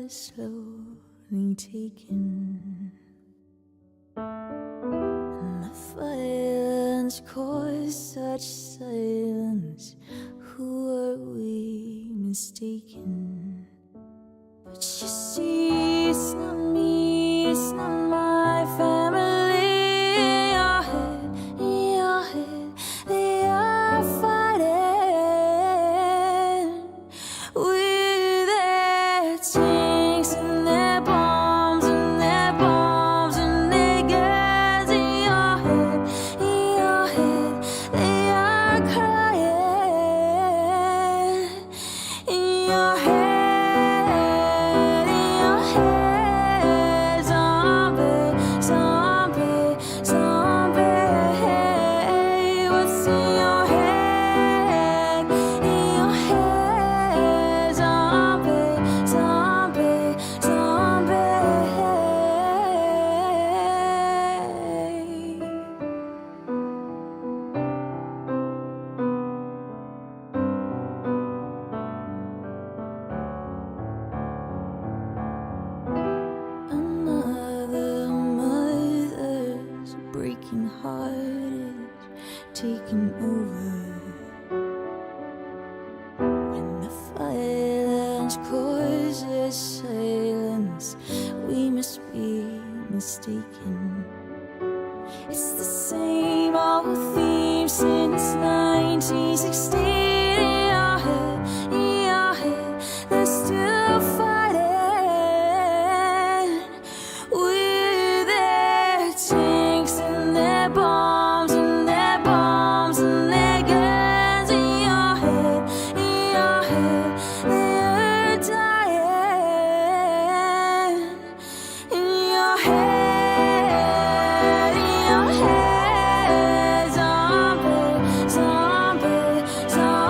was slowly taken, and the violence caused such silence. Who were we mistaken? But you see, it's not me, it's not my family. In your head, they are fighting with their tanks and their bombs and their bombs and their guns. In your head, they are crying. In your head, zombie, zombie, zombie. What's in your head? In your head, zombie, zombie, zombie. Another mother's breaking heart is taking over. When the violence causes silence, we must be mistaken. It's the same old theme since 1916. In your head, they're still fighting with their tanks and their bombs and their bombs and their guns. In your head, they're dying. In your head, zombie, zombie, zombie.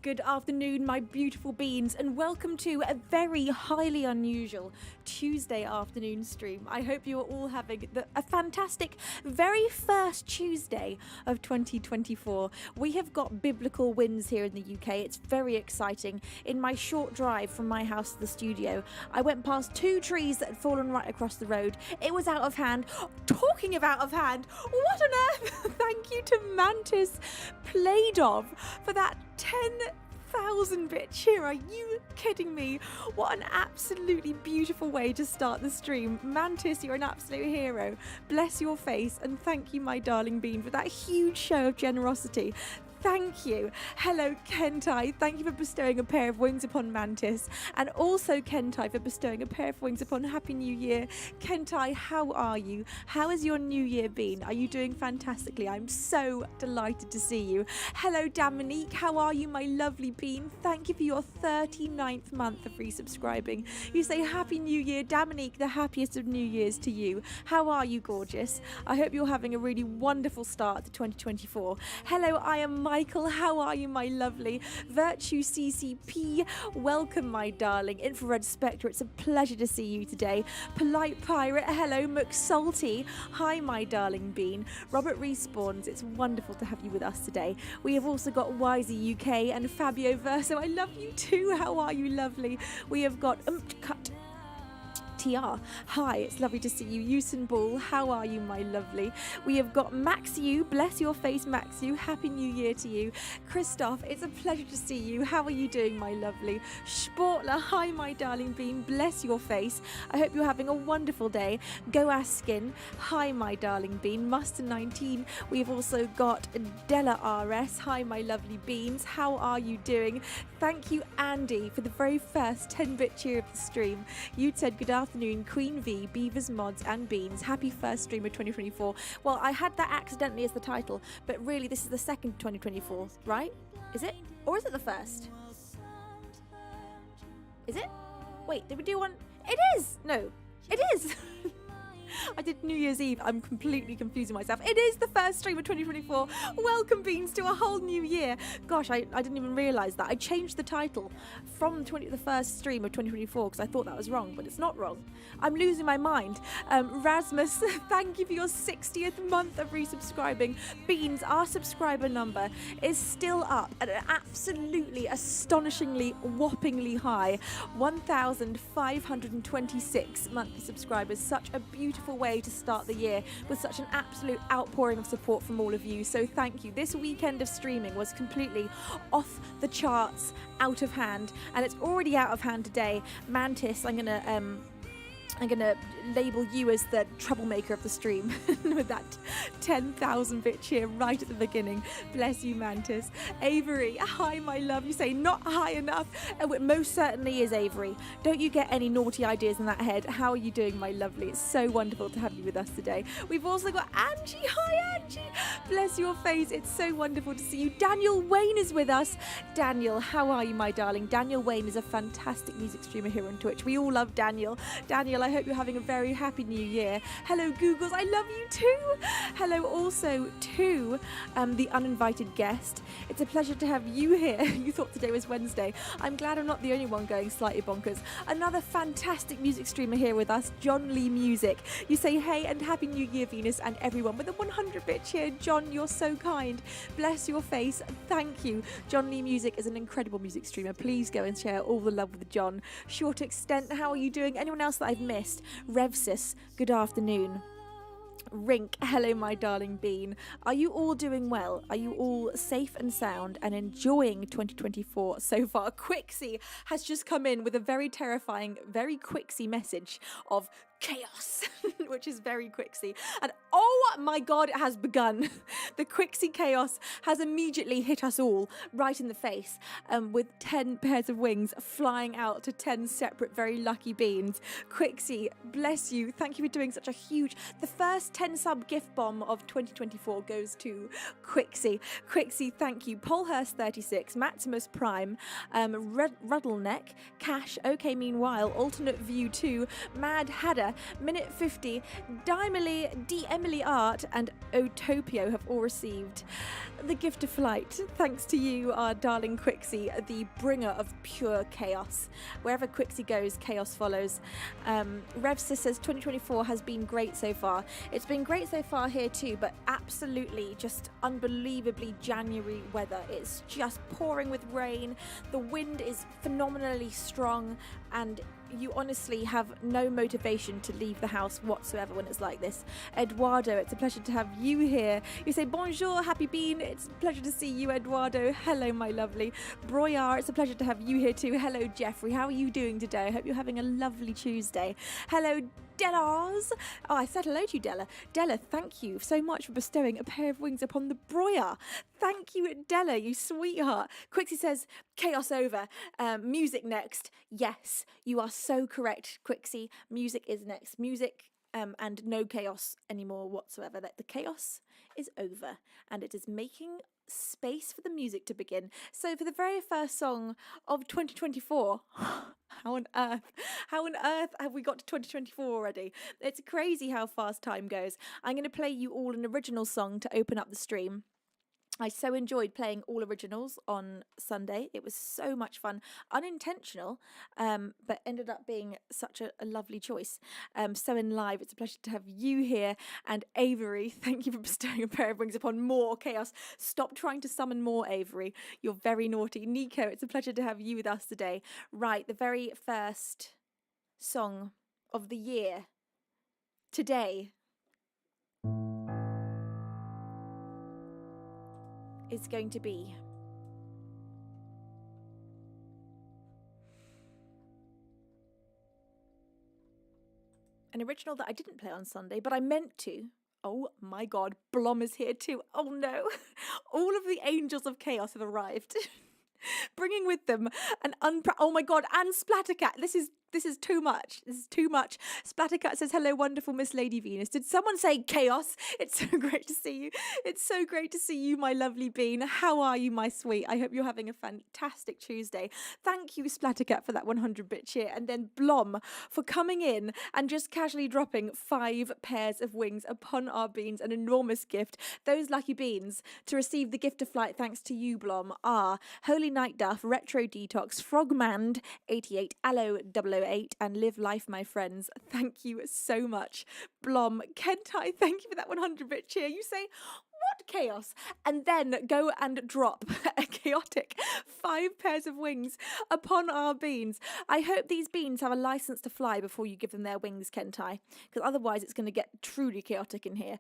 Good afternoon, my beautiful beans, and welcome to a very highly unusual Tuesday afternoon stream. I hope you are all having a fantastic very first Tuesday of 2024. We have got biblical winds here in the UK. It's very exciting. In my short drive from my house to the studio, I went past 2 trees that had fallen right across the road. It was out of hand. Talking of out of hand, what on earth? Thank you to Mantis Playdov for that 10,000-bit cheer. Are you kidding me? What an absolutely beautiful way to start the stream. Mantis, you're an absolute hero. Bless your face, and thank you, my darling bean, for that huge show of generosity. Thank you. Hello, Kentai. Thank you for bestowing a pair of wings upon Mantis. And also, Kentai, for bestowing a pair of wings upon Happy New Year. Kentai, how are you? How has your new year been? Are you doing fantastically? I'm so delighted to see you. Hello, Dominique. How are you, my lovely bean? Thank you for your 39th month of resubscribing. You say Happy New Year. Dominique, the happiest of New Years to you. How are you, gorgeous? I hope you're having a really wonderful start to 2024. Hello, I am Michael, how are you, my lovely? Virtue CCP, welcome, my darling. Infrared Spectre, it's a pleasure to see you today. Polite Pirate, hello. McSalty, hi, my darling bean. Robert Respawns, it's wonderful to have you with us today. We have also got Wisey UK and Fabio Verso, I love you too. How are you, lovely? We have got Cut TR. Hi, it's lovely to see you. Usain Ball, how are you, my lovely? We have got Max U, bless your face, Max U. Happy New Year to you. Christoph, it's a pleasure to see you. How are you doing, my lovely? Sportler, hi, my darling bean, bless your face. I hope you're having a wonderful day. Go Askin, hi, my darling bean. Muster19. We have also got Della RS, hi, my lovely beans. How are you doing? Thank you, Andy, for the very first 10-bit cheer of the stream. You said good afternoon, Queen V, Beavers, Mods and Beans. Happy first stream of 2024. Well, I had that accidentally as the title, but really this is the second 2024, right? Is it? Or is it the first? Is it? Wait, did we do one? It is! No, it is! I did New Year's Eve. I'm completely confusing myself. It is the first stream of 2024. Welcome, Beans, to a whole new year. Gosh, I didn't even realise that. I changed the title from the first stream of 2024 because I thought that was wrong, but it's not wrong. I'm losing my mind. Rasmus, thank you for your 60th month of resubscribing. Beans, our subscriber number is still up at an absolutely astonishingly whoppingly high 1,526 monthly subscribers. Such a beautiful way to start the year with such an absolute outpouring of support from all of you, so thank you. This weekend of streaming was completely off the charts, out of hand, and it's already out of hand today. Mantis, I'm gonna label you as the troublemaker of the stream with that 10,000-bit cheer right at the beginning. Bless you, Mantis. Avery, hi, my love. You say not high enough. Oh, it most certainly is, Avery. Don't you get any naughty ideas in that head? How are you doing, my lovely? It's so wonderful to have you with us today. We've also got Angie. Hi, Angie. Bless your face. It's so wonderful to see you. Daniel Wayne is with us. Daniel, how are you, my darling? Daniel Wayne is a fantastic music streamer here on Twitch. We all love Daniel. Daniel, I hope you're having a very happy new year. Hello, Googles. I love you too. Hello also to the uninvited guest. It's a pleasure to have you here. You thought today was Wednesday. I'm glad I'm not the only one going slightly bonkers. Another fantastic music streamer here with us, John Lee Music. You say hey and happy new year, Venus, and everyone with a 100-bit cheer. John, you're so kind. Bless your face. Thank you. John Lee Music is an incredible music streamer. Please go and share all the love with John. Short Extent, how are you doing? Anyone else that I've missed? Revsis, good afternoon. Rink, hello, my darling bean. Are you all doing well? Are you all safe and sound and enjoying 2024 so far? Quixie has just come in with a very terrifying, very Quixie message of chaos, which is very Quixie. And oh my god, it has begun. The Quixie chaos has immediately hit us all right in the face, with 10 pairs of wings flying out to 10 separate very lucky beans. Quixie, bless you. Thank you for doing such a huge... The first 10 sub gift bomb of 2024 goes to Quixie. Quixie, thank you. Polhurst36, Maximus Prime, Ruddleneck, Cash, OK Meanwhile, Alternate View 2, Mad Hadder, Oliver, Minute 50, D. Emily Art, and Otopio have all received the gift of flight. Thanks to you, our darling Quixie, the bringer of pure chaos. Wherever Quixie goes, chaos follows. Revsis says 2024 has been great so far. It's been great so far here too, but absolutely just unbelievably January weather. It's just pouring with rain. The wind is phenomenally strong, and you honestly have no motivation to leave the house whatsoever when it's like this. Eduardo, it's a pleasure to have you here. You say bonjour, happy bean. It's a pleasure to see you, Eduardo. Hello, my lovely. Broyar, it's a pleasure to have you here too. Hello, Jeffrey. How are you doing today? I hope you're having a lovely Tuesday. Hello, Dellas. Oh, I said hello to you, Della. Della, thank you so much for bestowing a pair of wings upon the Broyer. Thank you, Della, you sweetheart. Quixie says, chaos over. Music next. Yes, you are so correct, Quixie. Music is next. Music and no chaos anymore whatsoever. That the chaos is over and it is making space for the music to begin. So for the very first song of 2024, how on earth have we got to 2024 already? It's crazy how fast time goes. I'm going to play you all an original song to open up the stream. I so enjoyed playing all originals on Sunday. It was so much fun. Unintentional, but ended up being such a lovely choice. So in live, it's a pleasure to have you here. And Avery, thank you for bestowing a pair of wings upon more chaos. Stop trying to summon more, Avery. You're very naughty. Nico, it's a pleasure to have you with us today. Right, the very first song of the year today is going to be an original that I didn't play on Sunday, but I meant to. Oh my god, Blom is here too. Oh no. All of the angels of chaos have arrived. Bringing with them an oh my god, and Splattercat. This is too much. This is too much. Splattercat says, hello, wonderful Miss Lady Venus. Did someone say chaos? It's so great to see you. It's so great to see you, my lovely bean. How are you, my sweet? I hope you're having a fantastic Tuesday. Thank you, Splattercat, for that 100-bit cheer. And then Blom for coming in and just casually dropping 5 pairs of wings upon our beans. An enormous gift. Those lucky beans to receive the gift of flight, thanks to you, Blom, are Holy Night Duff, Retro Detox, Frogmand 88, Aloe 008, and Live Life, my friends. Thank you so much. Blom, Kentai, thank you for that 100-bit cheer. You say, what chaos? And then go and drop a chaotic 5 pairs of wings upon our beans. I hope these beans have a license to fly before you give them their wings, Kentai, because otherwise it's going to get truly chaotic in here.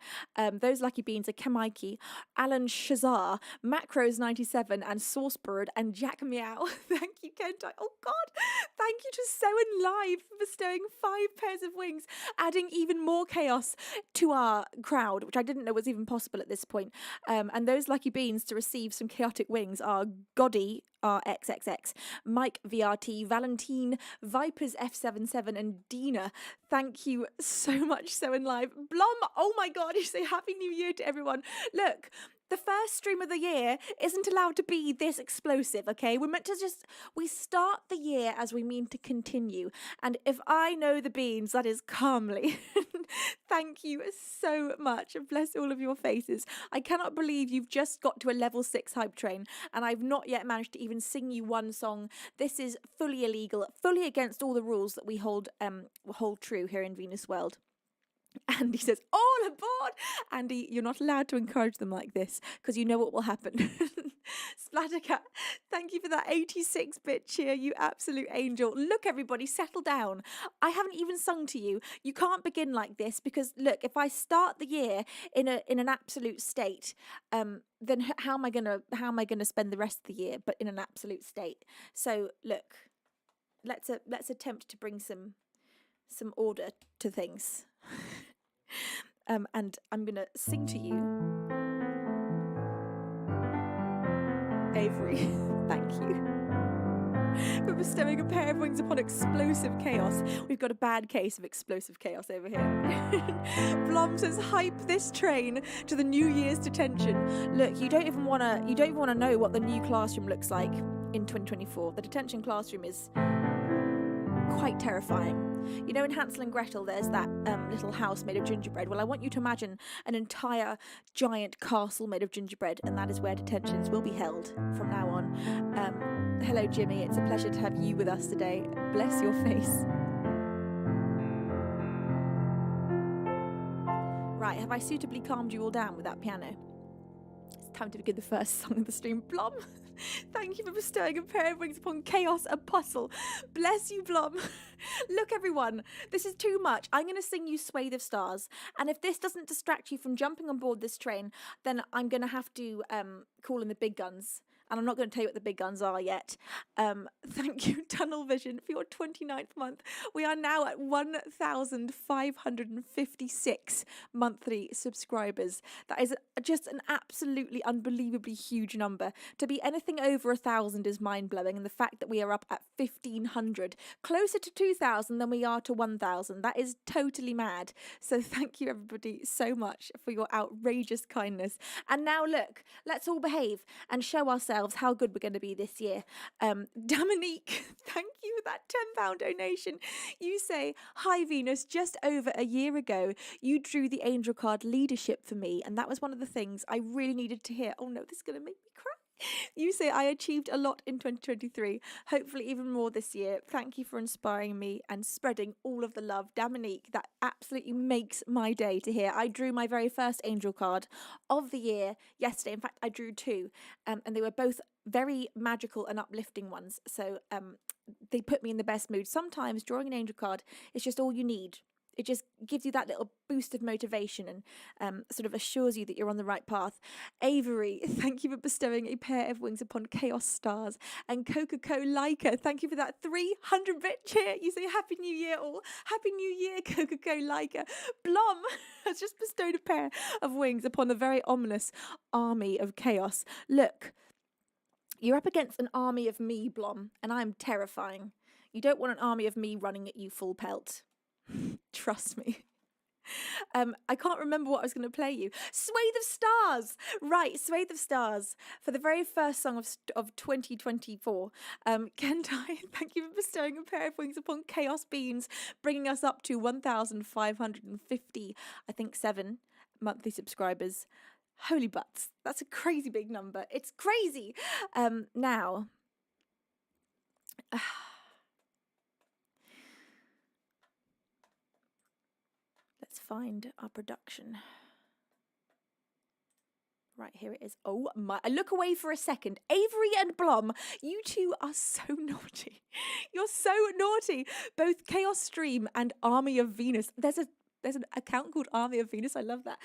Those lucky beans are Kemaiki, Alan Shazar, Macros 97, and Saucebird, and Jack Meow. Thank you, Kentai. Oh God, thank you to So in Live for bestowing 5 pairs of wings, adding even more chaos to our crowd, which I didn't know was even possible at this point. And those lucky beans to receive some chaotic wings are Goddy RXXX, Mike VRT, Valentine, Vipers F77, and Dina. Thank you so much, So in Live. Blom, oh my god, you say Happy New Year to everyone. Look, the first stream of the year isn't allowed to be this explosive, okay? We're meant to we start the year as we mean to continue. And if I know the beans, that is calmly. Thank you so much. And bless all of your faces. I cannot believe you've just got to a level 6 hype train and I've not yet managed to even sing you one song. This is fully illegal, fully against all the rules that we hold true here in Venus World. Andy says, all aboard! Andy, you're not allowed to encourage them like this because you know what will happen. Splattercat, thank you for that 86-bit cheer, you absolute angel. Look, everybody, settle down. I haven't even sung to you. You can't begin like this because, look, if I start the year in an absolute state, then how am I gonna spend the rest of the year but in an absolute state? So, look, let's attempt to bring some order to things. And I'm gonna sing to you, Avery. Thank you for bestowing a pair of wings upon explosive chaos. We've got a bad case of explosive chaos over here. Blom says, hype this train to the New Year's detention. Look, you don't even wanna know what the new classroom looks like in 2024. The detention classroom is quite terrifying. You know in Hansel and Gretel there's that little house made of gingerbread? Well, I want you to imagine an entire giant castle made of gingerbread, and that is where detentions will be held from now on. Hello Jimmy, it's a pleasure to have you with us today. Bless your face. Right, have I suitably calmed you all down with that piano? It's time to begin the first song of the stream. Blom, thank you for bestowing a pair of wings upon Chaos Apostle. Bless you, Blom. Look, everyone, this is too much. I'm going to sing you Swathe of Stars. And if this doesn't distract you from jumping on board this train, then I'm going to have to call in the big guns. And I'm not going to tell you what the big guns are yet. Thank you, Tunnel Vision, for your 29th month. We are now at 1,556 monthly subscribers. That is just an absolutely unbelievably huge number. To be anything over 1,000 is mind-blowing. And the fact that we are up at 1,500, closer to 2,000 than we are to 1,000, that is totally mad. So thank you, everybody, so much for your outrageous kindness. And now, look, let's all behave and show ourselves how good we're going to be this year. Dominique, thank you for that £10 donation. You say, hi Venus, just over a year ago you drew the angel card leadership for me, and that was one of the things I really needed to hear. Oh no, this is going to make me cry. You say, I achieved a lot in 2023, hopefully even more this year. Thank you for inspiring me and spreading all of the love. Dominique, that absolutely makes my day to hear. I drew my very first angel card of the year yesterday. In fact, I drew two, and they were both very magical and uplifting ones. So they put me in the best mood. Sometimes drawing an angel card is just all you need. It just gives you that little boost of motivation and sort of assures you that you're on the right path. Avery, thank you for bestowing a pair of wings upon Chaos Stars. And Coca-Cola, thank you for that 300-bit cheer. You say Happy New Year all. Happy New Year, Coca-Cola. Blom has just bestowed a pair of wings upon the very ominous army of chaos. Look, you're up against an army of me, Blom, and I'm terrifying. You don't want an army of me running at you full pelt. Trust me. I can't remember what I was going to play you. Swathe of Stars! Right, Swathe of Stars. For the very first song of 2024. Kentai, thank you for bestowing a pair of wings upon Chaos Beans, bringing us up to 1,550, I think 7 monthly subscribers. Holy butts. That's a crazy big number. It's crazy. Now... let's find our production. Right, here it is. Oh my, look away for a second. Avery and Blom, you two are so naughty. You're so naughty. Both Chaos Stream and Army of Venus. There's an account called Army of Venus. I love that.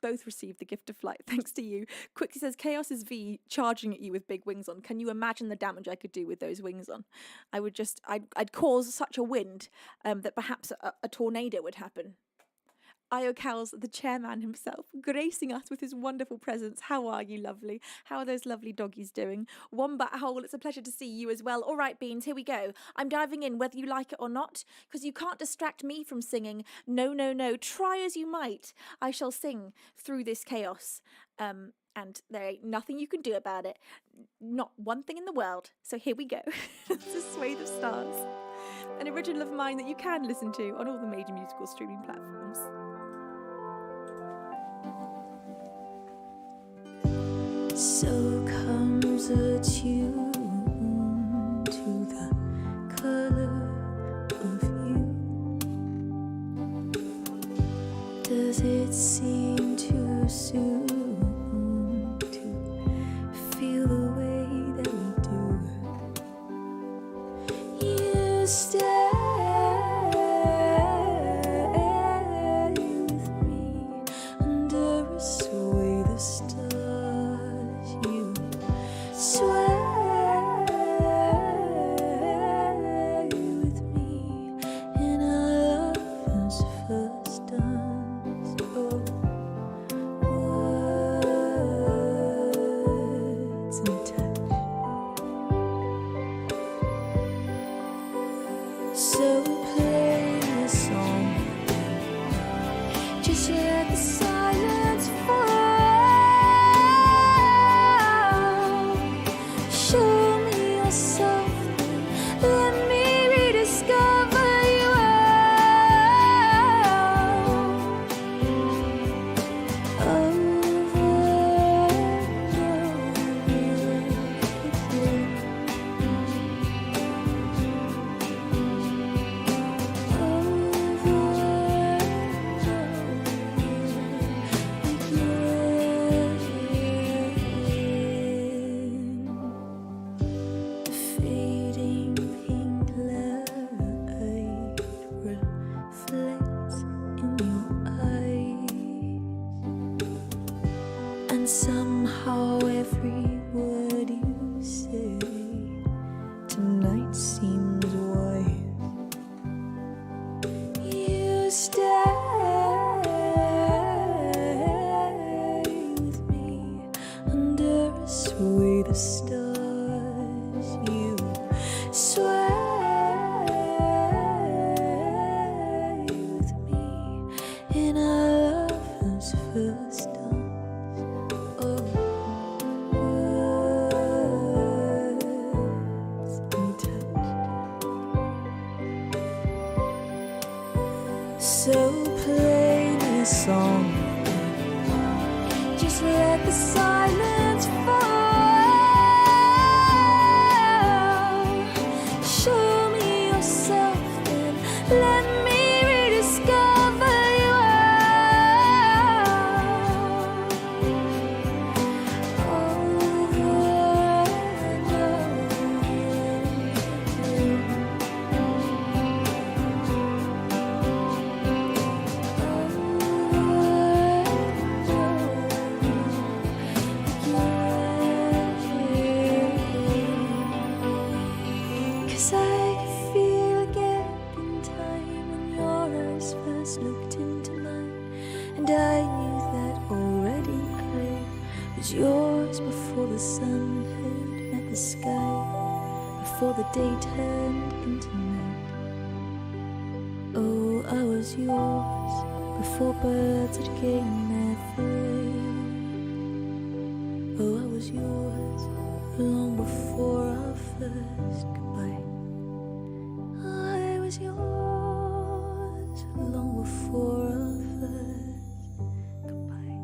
Both received the gift of flight thanks to you. Quickly says, Chaos is V charging at you with big wings on. Can you imagine the damage I could do with those wings on? I'd cause such a wind that perhaps a tornado would happen. Iocal's the chairman himself, gracing us with his wonderful presence. How are you, lovely? How are those lovely doggies doing? Wombat Hole, it's a pleasure to see you as well. All right, Beans, here we go. I'm diving in, whether you like it or not, because you can't distract me from singing. No, no, no. Try as you might. I shall sing through this chaos. And there ain't nothing you can do about it. Not one thing in the world. So here we go. This is Swathe of Stars, an original of mine that you can listen to on all the major musical streaming platforms. So comes a tune to the color of you. Does it seem too soon to feel the way that we do? You stay with me under a swathe of stars. Show me yourself, let me rediscover stay with me under a swathe of stars. You sway with me in our love's first dance. Oh, words and touch. So play me a song, just let the silence fall. Show me yourself and let me rediscover you are. Over and Cause I could feel a gap in time when your eyes first looked into mine, and I knew that already I was yours before the sun had met the sky, before the day turned into night. Oh, I was yours before birds had gained their flight. Oh, I was yours long before our first goodbye. I was yours long before our first goodbye.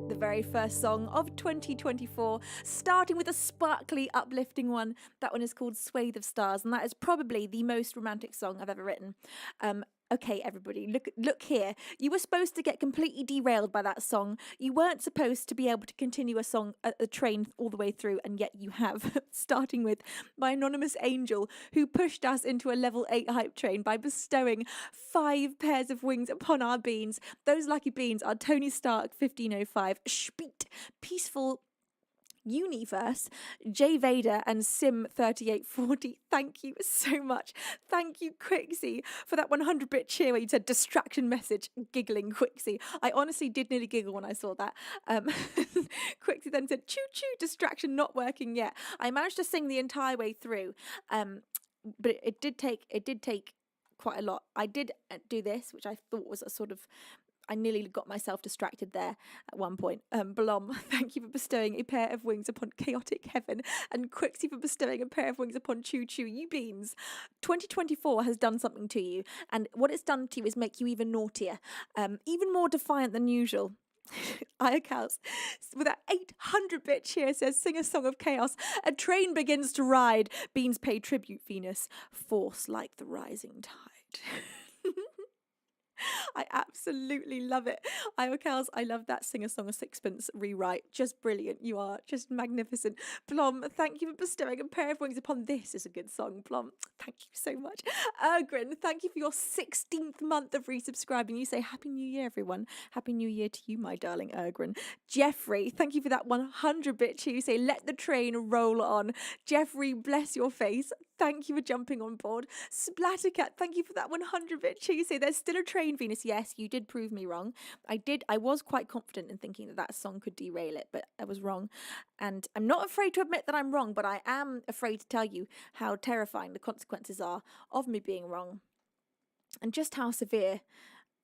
The very first song of 2024, starting with a sparkly, uplifting one. That one is called Swathe of Stars, and that is probably the most romantic song I've ever written. Okay, everybody, look here. You were supposed to get completely derailed by that song. You weren't supposed to be able to continue a train all the way through, and yet you have. Starting with my anonymous angel, who pushed us into a level 8 hype train by bestowing 5 pairs of wings upon our beans. Those lucky beans are Tony Stark 1505, Speed, Peaceful Universe, Jay Vader, and Sim 3840. Thank you so much. Thank you, Quixie, for that 100-bit cheer where you said distraction message, giggling Quixie. I honestly did nearly giggle when I saw that. Quixie then said, choo choo, distraction not working yet. I managed to sing the entire way through, but it did take quite a lot. I did do this, which I thought was a sort of, I nearly got myself distracted there at one point. Blom, thank you for bestowing a pair of wings upon chaotic heaven, and Quixie for bestowing a pair of wings upon Choo Choo. You beans. 2024 has done something to you, and what it's done to you is make you even naughtier, even more defiant than usual. Iacals, with that 800-bit cheer, says, sing a song of chaos. A train begins to ride. Beans pay tribute, Venus. Force like the rising tide. I absolutely love it. Iocals, I love that Sing a Song of Sixpence rewrite. Just brilliant. You are just magnificent. Plum, thank you for bestowing a pair of wings upon this is a good song. Plum, thank you so much. Ergrin, thank you for your 16th month of resubscribing. You say Happy New Year, everyone. Happy New Year to you, my darling Ergrin. Jeffrey, thank you for that 100-bit cheer. You say let the train roll on. Jeffrey, bless your face. Thank you for jumping on board. Splattercat, thank you for that 100-bit cheer. You say there's still a train, Venus. Yes, you did prove me wrong. I was quite confident in thinking that song could derail it, but I was wrong. And I'm not afraid to admit that I'm wrong, but I am afraid to tell you how terrifying the consequences are of me being wrong, and just how severe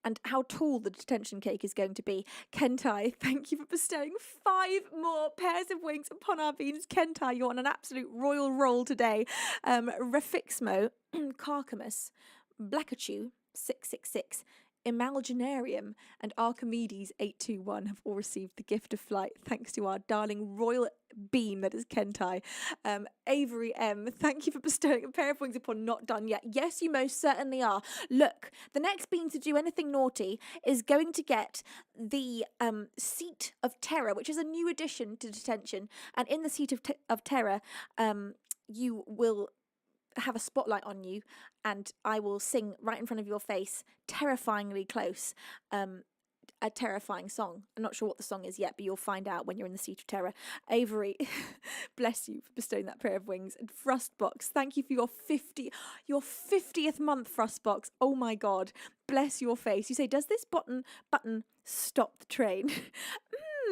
and how tall the detention cake is going to be. Kentai, thank you for bestowing 5 more pairs of wings upon our beans. Kentai, you're on an absolute royal roll today. Refixmo, Carcamus, Blackachew, 666, Imaginarium, and Archimedes 821 have all received the gift of flight thanks to our darling royal bean that is Kentai. Avery M, thank you for bestowing a pair of wings upon Not Done Yet. Yes, you most certainly are. Look, the next bean to do anything naughty is going to get the Seat of Terror, which is a new addition to detention. And in the Seat of Terror, you will have a spotlight on you, and I will sing right in front of your face, terrifyingly close, a terrifying song. I'm not sure what the song is yet, but you'll find out when you're in the seat of terror. Avery, bless you for bestowing that pair of wings. And Frostbox, thank you for your 50th month, Frostbox. Oh my God, bless your face. You say, does this button stop the train?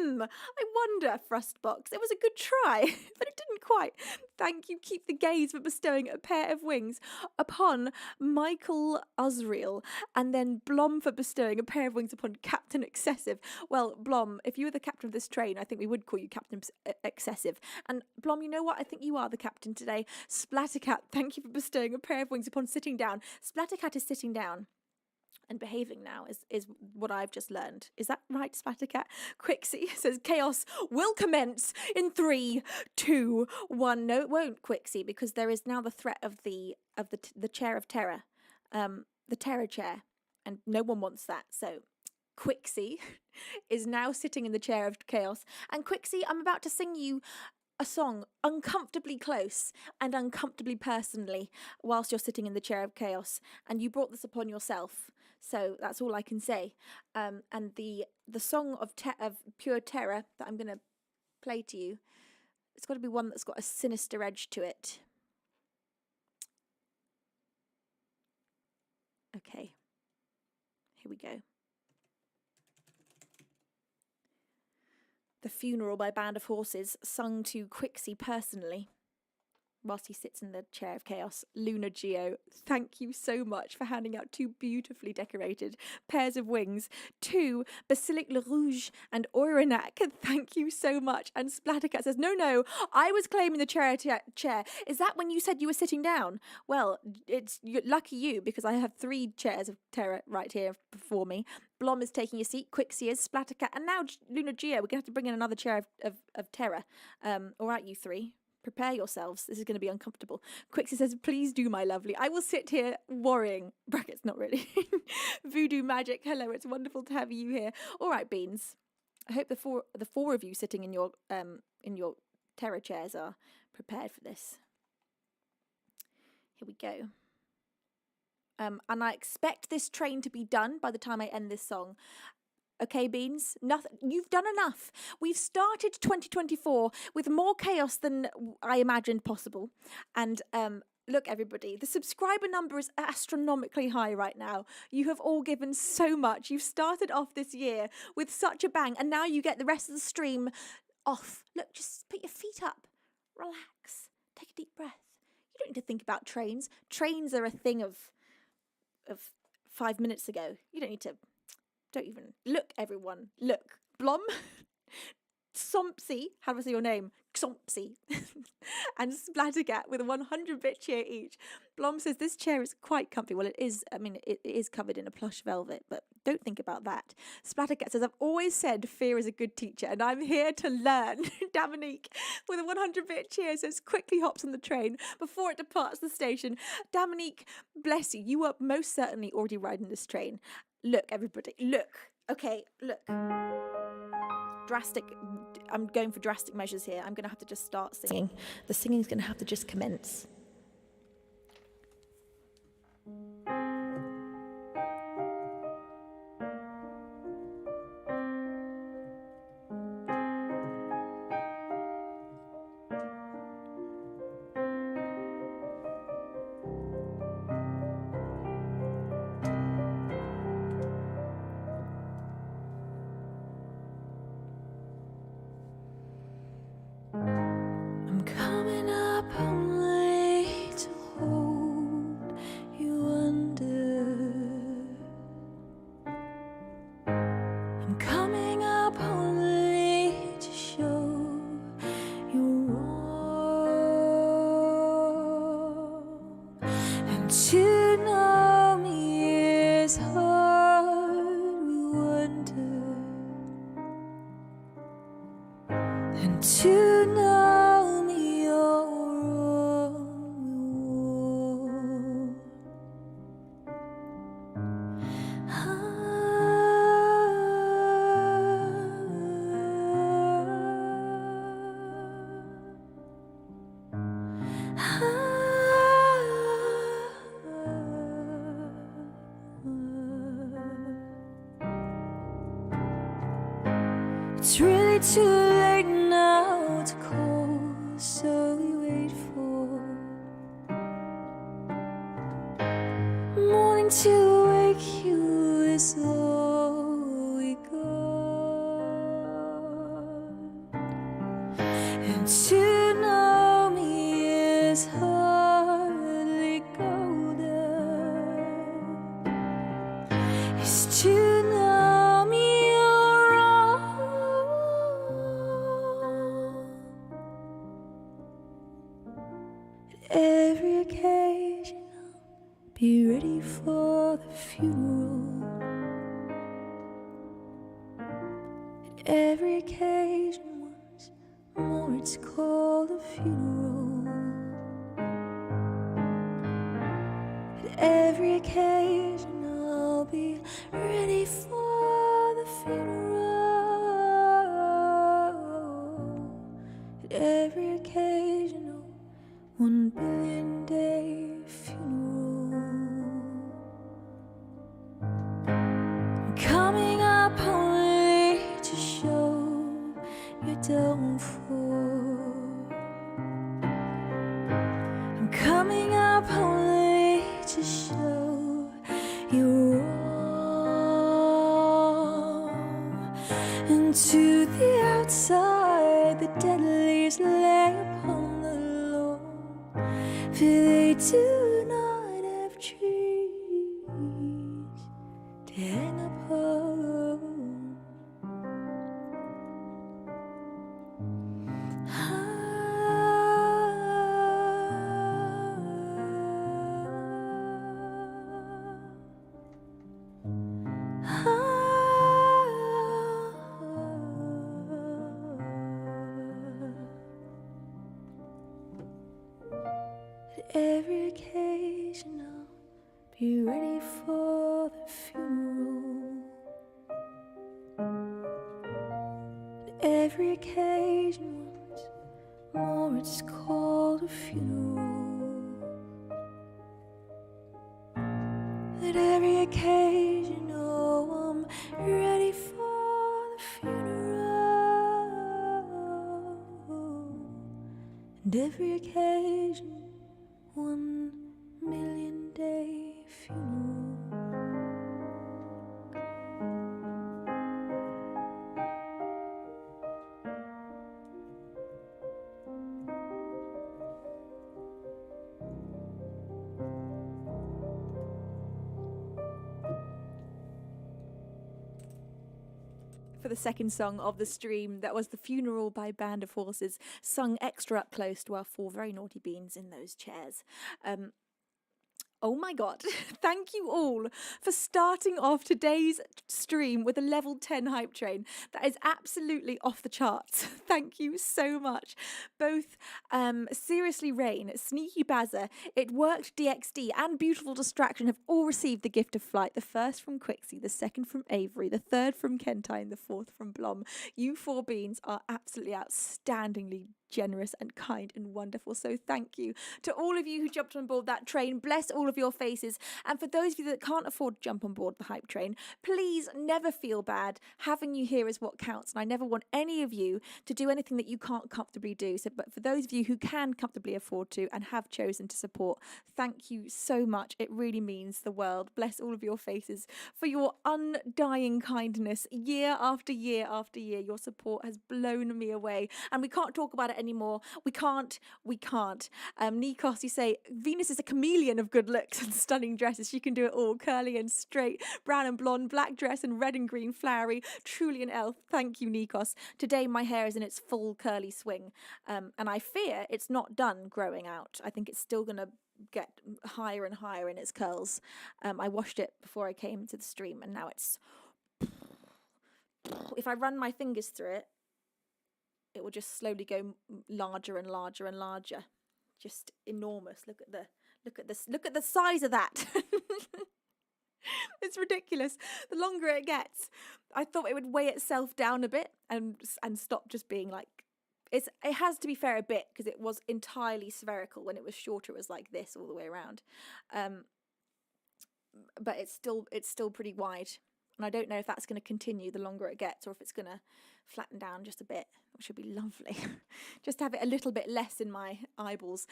I wonder, Frostbox. It was a good try, but it didn't quite. Thank you, Keep the Gaze, for bestowing a pair of wings upon Michael Usriel, and then Blom for bestowing a pair of wings upon Captain Excessive. Well, Blom, if you were the captain of this train, I think we would call you Captain Excessive. And Blom, you know what? I think you are the captain today. Splattercat, thank you for bestowing a pair of wings upon sitting down. Splattercat is sitting down and behaving now is what I've just learned. Is that right, Splattercat? Quixie says chaos will commence in 3, 2, 1. No, it won't, Quixie, because there is now the threat of the chair of terror, the terror chair, and no one wants that. So Quixie is now sitting in the chair of chaos. And Quixie, I'm about to sing you a song uncomfortably close and uncomfortably personally whilst you're sitting in the chair of chaos, and you brought this upon yourself, so that's all I can say. And the song of pure terror that I'm going to play to you, it's got to be one that's got a sinister edge to it. Okay, here we go. The Funeral by Band of Horses, sung to Quixie personally, whilst he sits in the chair of chaos. Luna Geo, thank you so much for handing out 2 beautifully decorated pairs of wings to Basilic Le Rouge and Oiranak. Thank you so much. And Splattercat says, no, I was claiming the chair. Is that when you said you were sitting down? Well, lucky you, because I have 3 chairs of terror right here before me. Blom is taking a seat, Quixie is, Splattercat, and now Luna Geo. We're going to have to bring in another chair of terror. All right, you 3. Prepare yourselves. This is going to be uncomfortable. Quixie says, please do, my lovely. I will sit here worrying. Brackets, not really. Voodoo Magic, hello. It's wonderful to have you here. All right, Beans. I hope the four of you sitting in your terror chairs are prepared for this. Here we go. And I expect this train to be done by the time I end this song. Okay, Beans, nothing. You've done enough. We've started 2024 with more chaos than I imagined possible. And look, everybody, the subscriber number is astronomically high right now. You have all given so much. You've started off this year with such a bang, and now you get the rest of the stream off. Look, just put your feet up. Relax. Take a deep breath. You don't need to think about trains. Trains are a thing of 5 minutes ago. You don't need to. Don't even look, everyone. Look, Blom, Sompsy, how do I say your name? Xompsy, and Splattercat with a 100-bit chair each. Blom says this chair is quite comfy. Well, it is. I mean, it is covered in a plush velvet, but don't think about that. Splattercat says, I've always said fear is a good teacher, and I'm here to learn. Dominique with a 100-bit chair says quickly hops on the train before it departs the station. Dominique, bless you. You are most certainly already riding this train. Look, everybody, look. Okay, look. I'm going for drastic measures here. I'm going to have to just start singing. The singing's going to have to just commence. It's really too late now to call, so we wait for morning to wake you is all we got. And to know me is hardly golden. It's to know me you're all. At every occasion I'll be ready for the funeral. At every occasion once more it's called a funeral. At every occasion I'll be ready for the funeral. At every occasion, 1 billion day funeral. I'm coming up only to show your downfall. I'm coming up only to show you're wrong. And to the outside, the dead leaves lay upon the lawn, for they do not have trees to hang upon. At every occasion I'll be ready for the funeral. At every occasion once more it's called a funeral. At every occasion, oh, I'm ready for the funeral. And every occasion, 1 million day funeral. For the second song of the stream, that was The Funeral by Band of Horses, sung extra up close to our 4 very naughty beans in those chairs. Oh my god, thank you all for starting off today's stream with a level 10 hype train. That is absolutely off the charts. Thank you so much. Both Seriously Rain, Sneaky Bazza, It Worked DXD and Beautiful Distraction have all received the gift of flight. The first from Quixie, the second from Avery, the third from Kentine, the fourth from Blom. You 4 beans are absolutely outstandingly generous and kind and wonderful, so thank you to all of you who jumped on board that train. Bless all of your faces. And for those of you that can't afford to jump on board the hype train, please never feel bad. Having you here is what counts, and I never want any of you to do anything that you can't comfortably do. So, but for those of you who can comfortably afford to and have chosen to support, thank you so much. It really means the world. Bless all of your faces for your undying kindness. Year after year after year, your support has blown me away, and we can't talk about it anymore. We can't. Nikos, you say Venus is a chameleon of good looks and stunning dresses. She can do it all: curly and straight, brown and blonde, black dress and red and green flowery. Truly an elf. Thank you, Nikos. Today my hair is in its full curly swing, and I fear it's not done growing out. I think it's still gonna get higher and higher in its curls. I washed it before I came to the stream, and now it's, if I run my fingers through it, it will just slowly go larger and larger and larger. Just enormous. Look at the size of that. It's ridiculous. The longer it gets, I thought it would weigh itself down a bit and stop just being like, it has to be fair a bit, because it was entirely spherical. When it was shorter, it was like this all the way around. But it's still pretty wide. And I don't know if that's going to continue the longer it gets, or if it's going to flatten down just a bit, which would be lovely. Just to have it a little bit less in my eyeballs.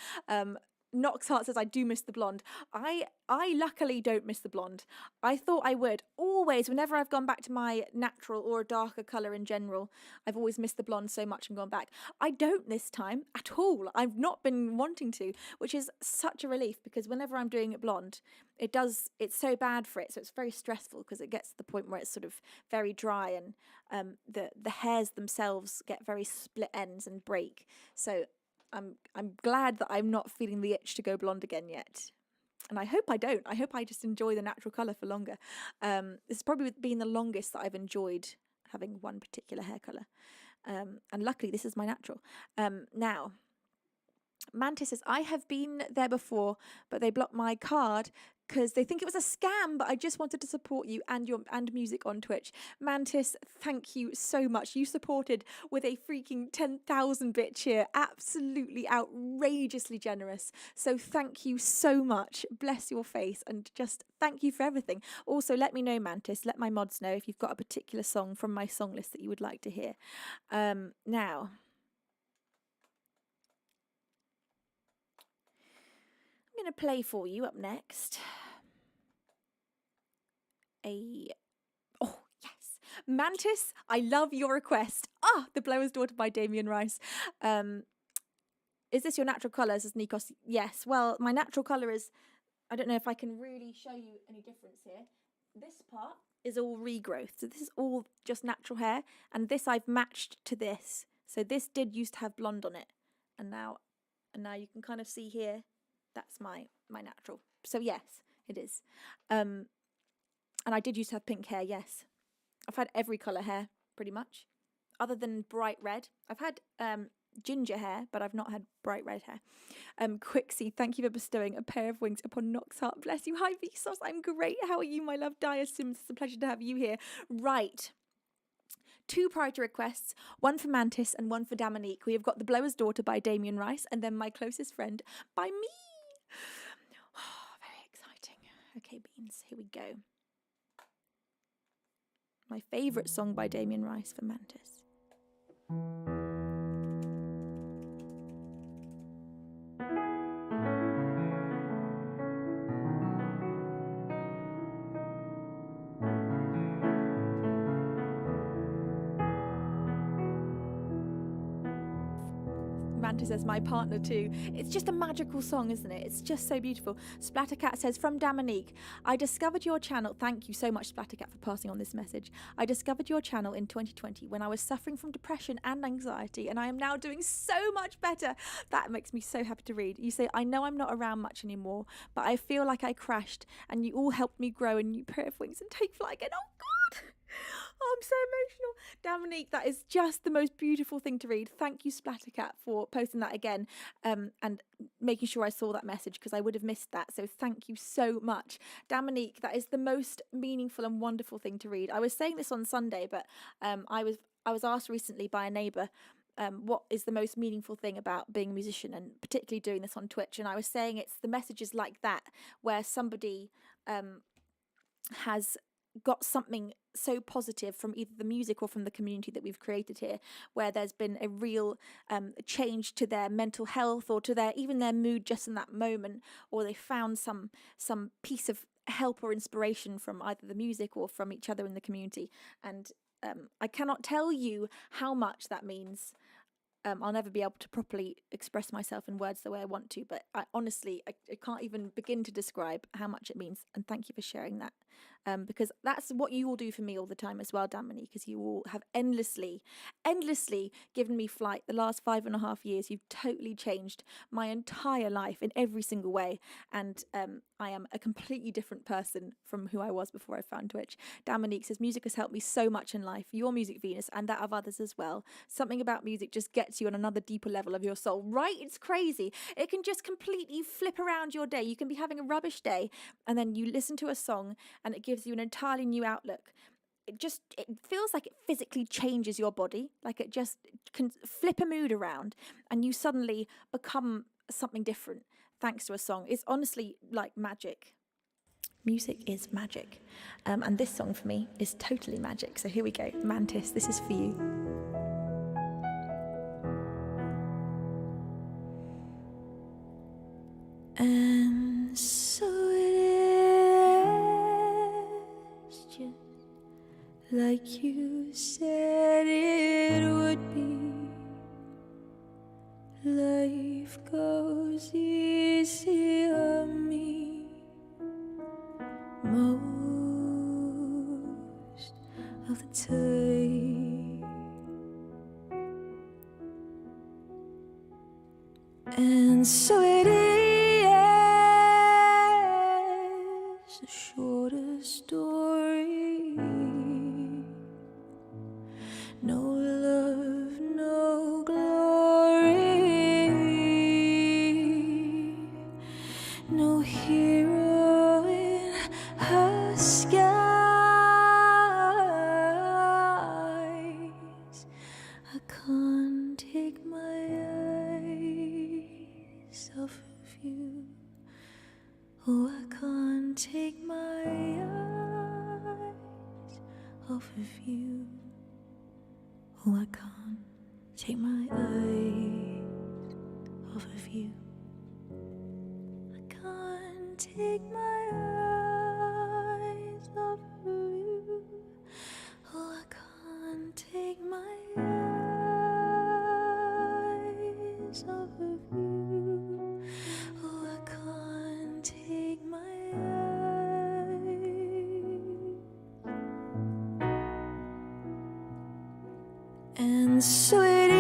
Nox Heart says, I do miss the blonde. I luckily don't miss the blonde. I thought I would. Always, whenever I've gone back to my natural or a darker colour in general, I've always missed the blonde so much and gone back. I don't this time at all. I've not been wanting to, which is such a relief, because whenever I'm doing it blonde, it's so bad for it. So it's very stressful, because it gets to the point where it's sort of very dry, and the hairs themselves get very split ends and break. So I'm glad that I'm not feeling the itch to go blonde again yet. And I hope I don't. I hope I just enjoy the natural colour for longer. It's probably been the longest that I've enjoyed having one particular hair colour. And luckily this is my natural. Now, Mantis says, I have been there before, but they blocked my card because they think it was a scam, but I just wanted to support you and your music on Twitch. Mantis, thank you so much. You supported with a freaking 10,000 bit cheer. Absolutely outrageously generous. So thank you so much. Bless your face, and just thank you for everything. Also, let me know, Mantis, let my mods know if you've got a particular song from my song list that you would like to hear. Now, I'm going to play for you up next. Oh, yes. Mantis, I love your request. The Blower's Daughter by Damien Rice. Is this your natural colour, says Nikos? Yes. Well, my natural colour is, I don't know if I can really show you any difference here. This part is all regrowth. So this is all just natural hair. And this I've matched to this. So this did used to have blonde on it. And now you can kind of see here, that's my natural. So yes, it is. And I did used to have pink hair, yes. I've had every colour hair, pretty much. Other than bright red. I've had ginger hair, but I've not had bright red hair. Quixie, thank you for bestowing a pair of wings upon Nox Heart. Bless you. Hi, Vsauce. I'm great. How are you, my love? Dia Sims, it's a pleasure to have you here. Right. 2 priority requests, one for Mantis and one for Dominique. We have got The Blower's Daughter by Damien Rice, and then My Closest Friend by me. Very exciting. Okay, Beans, here we go. My favourite song by Damien Rice for Mantis. Mantis says, my partner too. It's just a magical song, isn't it? It's just so beautiful. Splattercat says, from Dominique, I discovered your channel. Thank you so much, Splattercat, for passing on this message. I discovered your channel in 2020 when I was suffering from depression and anxiety, and I am now doing so much better. That makes me so happy to read. You say, I know I'm not around much anymore, but I feel like I crashed, and you all helped me grow, and you pair of wings and take flight again. Oh, God! Oh, I'm so emotional. Dominique, that is just the most beautiful thing to read. Thank you, Splattercat, for posting that again and making sure I saw that message, because I would have missed that. So thank you so much. Dominique, that is the most meaningful and wonderful thing to read. I was saying this on Sunday, but I was asked recently by a neighbour what is the most meaningful thing about being a musician, and particularly doing this on Twitch. And I was saying it's the messages like that where somebody has got something so positive from either the music or from the community that we've created here, where there's been a real change to their mental health, or to even their mood just in that moment, or they found some piece of help or inspiration from either the music or from each other in the community. And I cannot tell you how much that means. I'll never be able to properly express myself in words the way I want to, but I honestly can't even begin to describe how much it means. And thank you for sharing that, because that's what you all do for me all the time as well, Dominique, because you all have endlessly given me flight the last 5.5 years. You've totally changed my entire life in every single way, and I am a completely different person from who I was before I found Twitch. Dominique says, music has helped me so much in life. Your music, Venus, and that of others as well. Something about music just gets you on another deeper level of your soul, right? It's crazy. It can just completely flip around your day. You can be having a rubbish day, and then you listen to a song and it gives you an entirely new outlook. It feels like it physically changes your body, like it just can flip a mood around, and you suddenly become something different thanks to a song. It's honestly like magic. Music is magic. And this song for me is totally magic. So here we go. Mantis, this is for you. And so it is, just like you said it would be. Life goes easy on me most of the time. And so it is a shorter story. No love, no glory, no hero in her skies. I can't take my eyes off of you. Oh, I can't take my eyes off of you. Oh, I can't take my eyes off of you. I can't take my eyes off of you. Oh, I can't take my eyes off of you. Oh, I can't take my eyes. And so it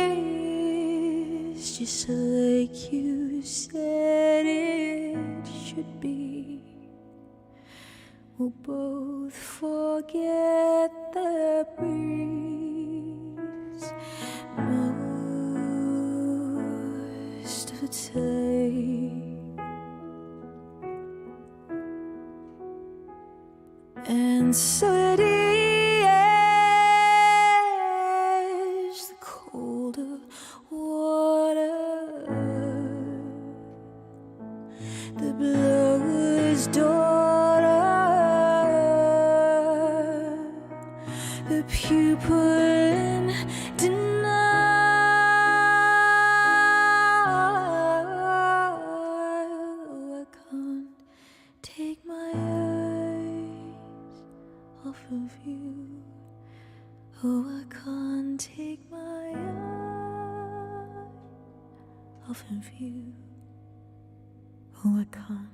is, just like you said it should be. We'll both forget the breeze most of the time. And so it is. The blower's daughter, the pupil in denial. I can't take my eyes off of you. Oh, I can't take my eyes off of you. Oh, I can't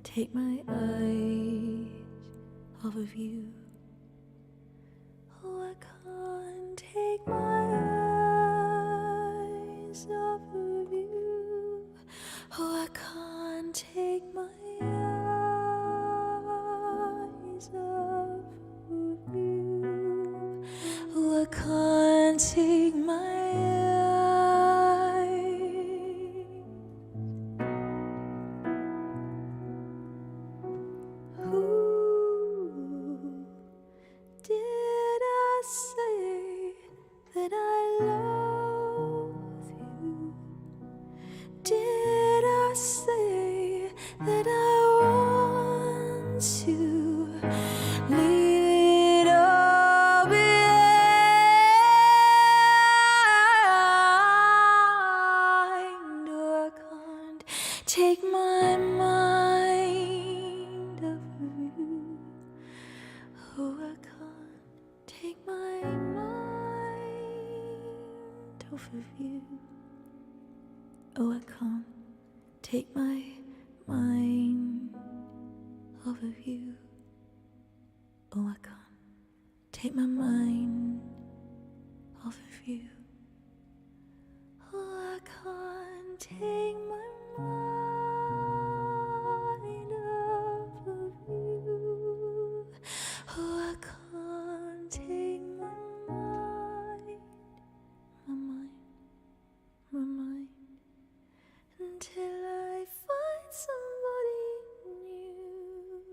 take my eyes off of you. Oh, I can't take my eyes off of you. Oh, I can't take my eyes off of you. Oh, I can't take my eyes. Did I say that I love you? Did I say that I want to leave it all behind? Oh, I can't take my mind off of you. Oh, I can't take my mind off of you. Oh, I can't take my mind off of you. Oh, I can't take my mind off of you. Oh, I can't take my mind off of you. Oh, I can't take my mind, my mind, until I find somebody new.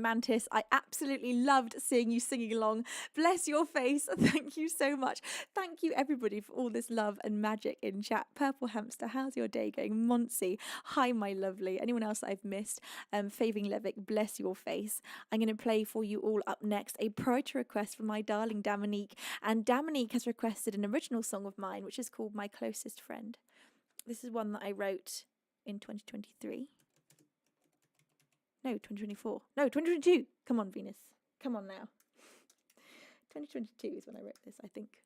Mantis. I absolutely loved seeing you singing along. Bless your face. Thank you so much. Thank you, everybody, for all this love and magic in chat. Purple Hamster, how's your day going? Monsi, hi, my lovely. Anyone else that I've missed? Faving Levick, bless your face. I'm going to play for you all up next a poetry request from my darling Dominique. And Dominique has requested an original song of mine, which is called My Closest Friend. This is one that I wrote in 2023. No, 2024. No, 2022. Come on, Venus. Come on now. 2022 is when I wrote this, I think.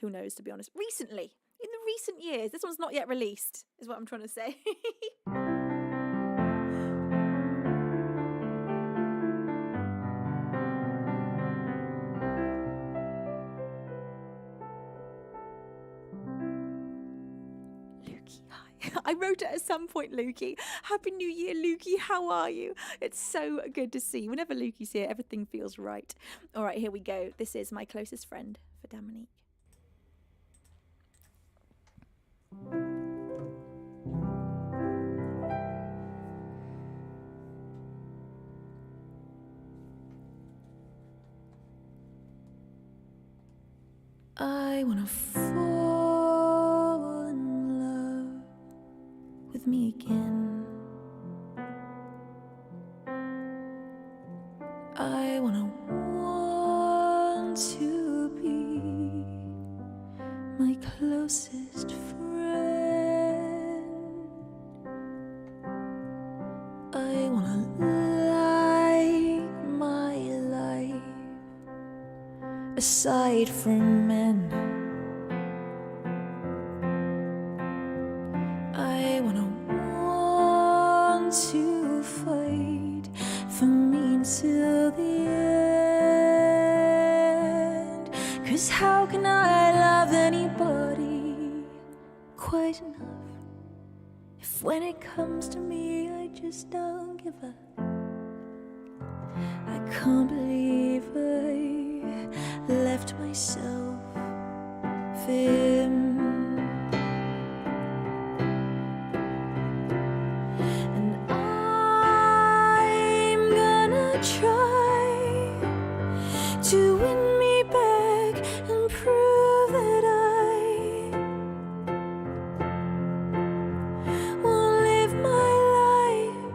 Who knows, to be honest. Recently. In the recent years. This one's not yet released, is what I'm trying to say. I wrote it at some point, Lukey. Happy New Year, Lukey. How are you? It's so good to see you. Whenever Lukey's here, everything feels right. All right, here we go. This is My Closest Friend for Dominique. I wanna fall in love with me again. I want to be my closest friend. I wanna like my life aside from men. I want to fight for me until the end. 'Cause how can I love anybody quite enough if when it comes to me I just don't give up? I can't believe I left myself for him. Try to win me back and prove that I won't live my life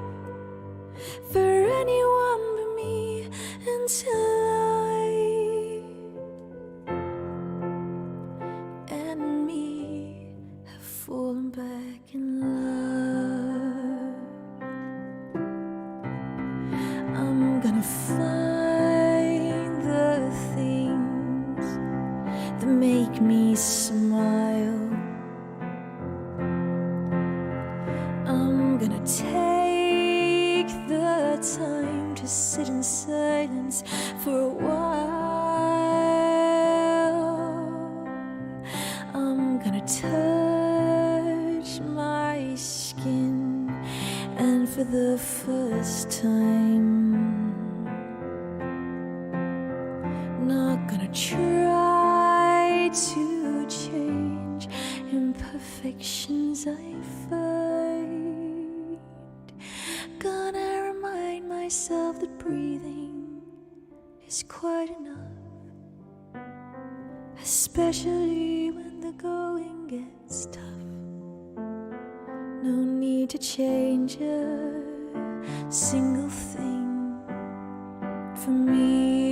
for anyone but me until I and me have fallen back in love. I'm gonna find the things that make me smile. I'm gonna take the time to sit in silence for a while. I'm gonna touch my skin, and for the first time not gonna try to change imperfections I find. Gonna remind myself that breathing is quite enough, especially when the going gets tough. No need to change a single thing for me.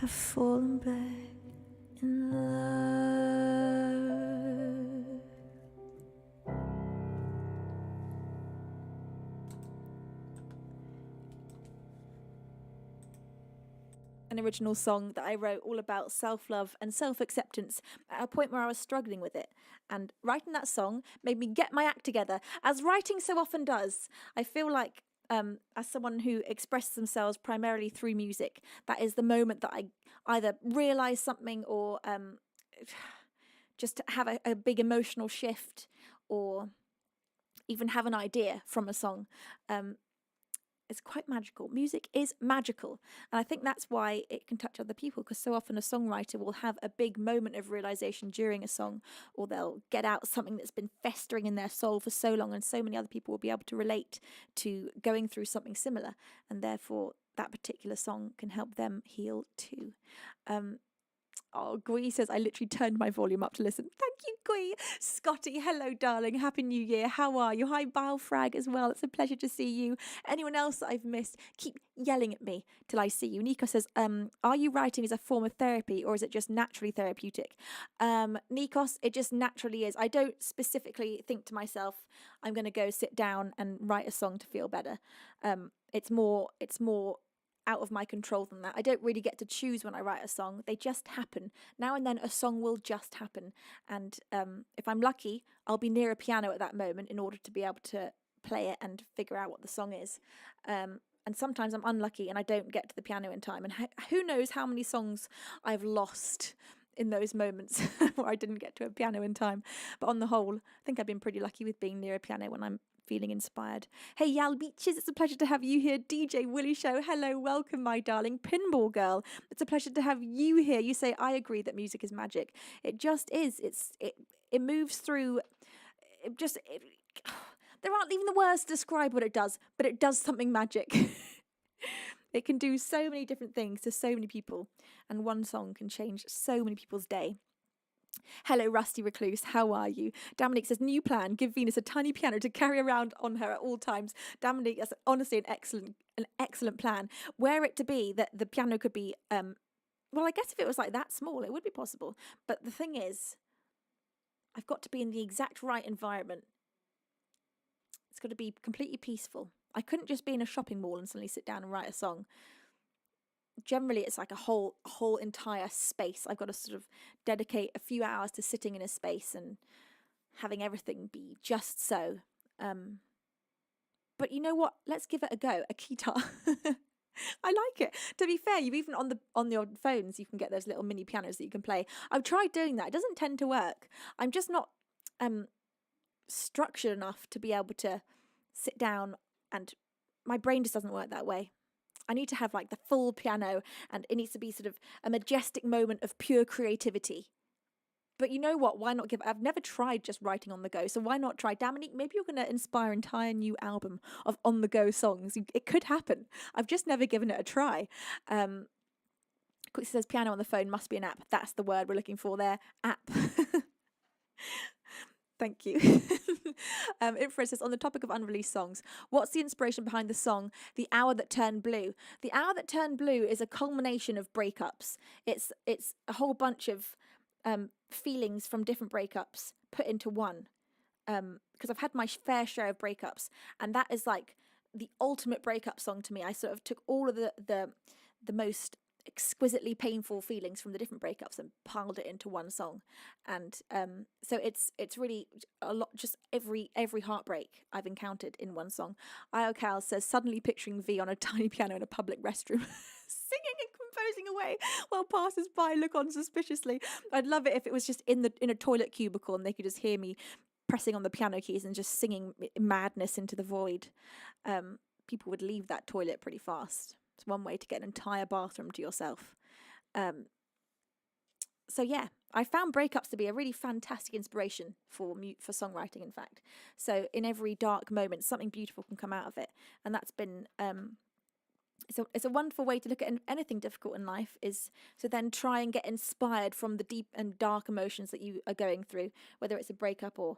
Have fallen back in love. An original song that I wrote all about self-love and self-acceptance at a point where I was struggling with it. And writing that song made me get my act together, as writing so often does. I feel like as someone who expresses themselves primarily through music, that is the moment that I either realize something or just have a big emotional shift, or even have an idea from a song. It's quite magical. Music is magical. And I think that's why it can touch other people, because so often a songwriter will have a big moment of realization during a song, or they'll get out something that's been festering in their soul for so long, and so many other people will be able to relate to going through something similar, and therefore that particular song can help them heal too. Oh, Gui says, I literally turned my volume up to listen. Thank you, Gui. Scotty, hello, darling. Happy New Year. How are you? Hi, Balfrag as well. It's a pleasure to see you. Anyone else that I've missed, keep yelling at me till I see you. Nico says, are you writing as a form of therapy, or is it just naturally therapeutic? Nikos, it just naturally is. I don't specifically think to myself, I'm going to go sit down and write a song to feel better. It's more out of my control than that. I don't really get to choose when I write a song. They just happen. Now and then a song will just happen. And if I'm lucky, I'll be near a piano at that moment in order to be able to play it and figure out what the song is. And sometimes I'm unlucky and I don't get to the piano in time. And who knows how many songs I've lost in those moments where I didn't get to a piano in time. But on the whole, I think I've been pretty lucky with being near a piano when I'm feeling inspired. Hey, Yal Beaches, it's a pleasure to have you here. DJ Willie Show, hello, welcome, my darling. Pinball Girl, it's a pleasure to have you here. You say, I agree that music is magic. It just is. It moves through, there aren't even the words to describe what it does, but it does something magic. It can do so many different things to so many people, and one song can change so many people's day. Hello, Rusty Recluse. How are you? Dominic says, new plan. Give Venus a tiny piano to carry around on her at all times. Dominic, that's honestly an excellent plan. Were it to be that the piano could be, well, I guess if it was like that small, it would be possible. But the thing is, I've got to be in the exact right environment. It's got to be completely peaceful. I couldn't just be in a shopping mall and suddenly sit down and write a song. Generally, it's like a whole entire space. I've got to sort of dedicate a few hours to sitting in a space and having everything be just so. But you know what? Let's give it a go. A guitar. I like it. To be fair, you've even on your phones, you can get those little mini pianos that you can play. I've tried doing that. It doesn't tend to work. I'm just not structured enough to be able to sit down, and my brain just doesn't work that way. I need to have like the full piano, and it needs to be sort of a majestic moment of pure creativity. But you know what? Why not I've never tried just writing on the go, so why not try? Dominique, maybe you're going to inspire an entire new album of on the go songs. It could happen. I've just never given it a try. Quickly says piano on the phone must be an app. That's the word we're looking for there. App. Thank you. Infra says, on the topic of unreleased songs, what's the inspiration behind the song The Hour That Turned Blue? The Hour That Turned Blue is a culmination of breakups. It's a whole bunch of feelings from different breakups put into one. Because I've had my fair share of breakups, and that is like the ultimate breakup song to me. I sort of took all of the most exquisitely painful feelings from the different breakups and piled it into one song. And so it's really a lot, just every heartbreak I've encountered in one song. Iocal says, suddenly picturing V on a tiny piano in a public restroom singing and composing away while passers-by look on suspiciously. I'd love it if it was just in a toilet cubicle and they could just hear me pressing on the piano keys and just singing madness into the void. People would leave that toilet pretty fast. It's one way to get an entire bathroom to yourself. So yeah, I found breakups to be a really fantastic inspiration for songwriting, in fact. So in every dark moment, something beautiful can come out of it. And that's been, it's a wonderful way to look at anything difficult in life, is to then try and get inspired from the deep and dark emotions that you are going through, whether it's a breakup or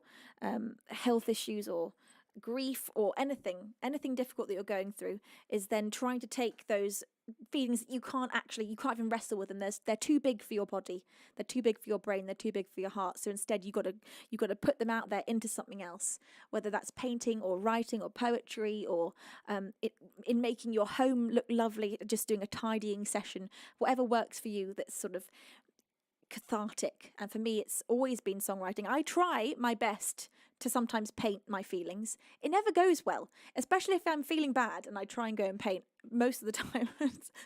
health issues or grief or anything difficult that you're going through, is then trying to take those feelings that you can't even wrestle with them. They're too big for your body, they're too big for your brain, they're too big for your heart. So instead you got to put them out there into something else, whether that's painting or writing or poetry or in making your home look lovely, just doing a tidying session, whatever works for you, that's sort of cathartic. And for me, it's always been songwriting. I try my best to sometimes paint my feelings. It never goes well, especially if I'm feeling bad and I try and go and paint. Most of the time,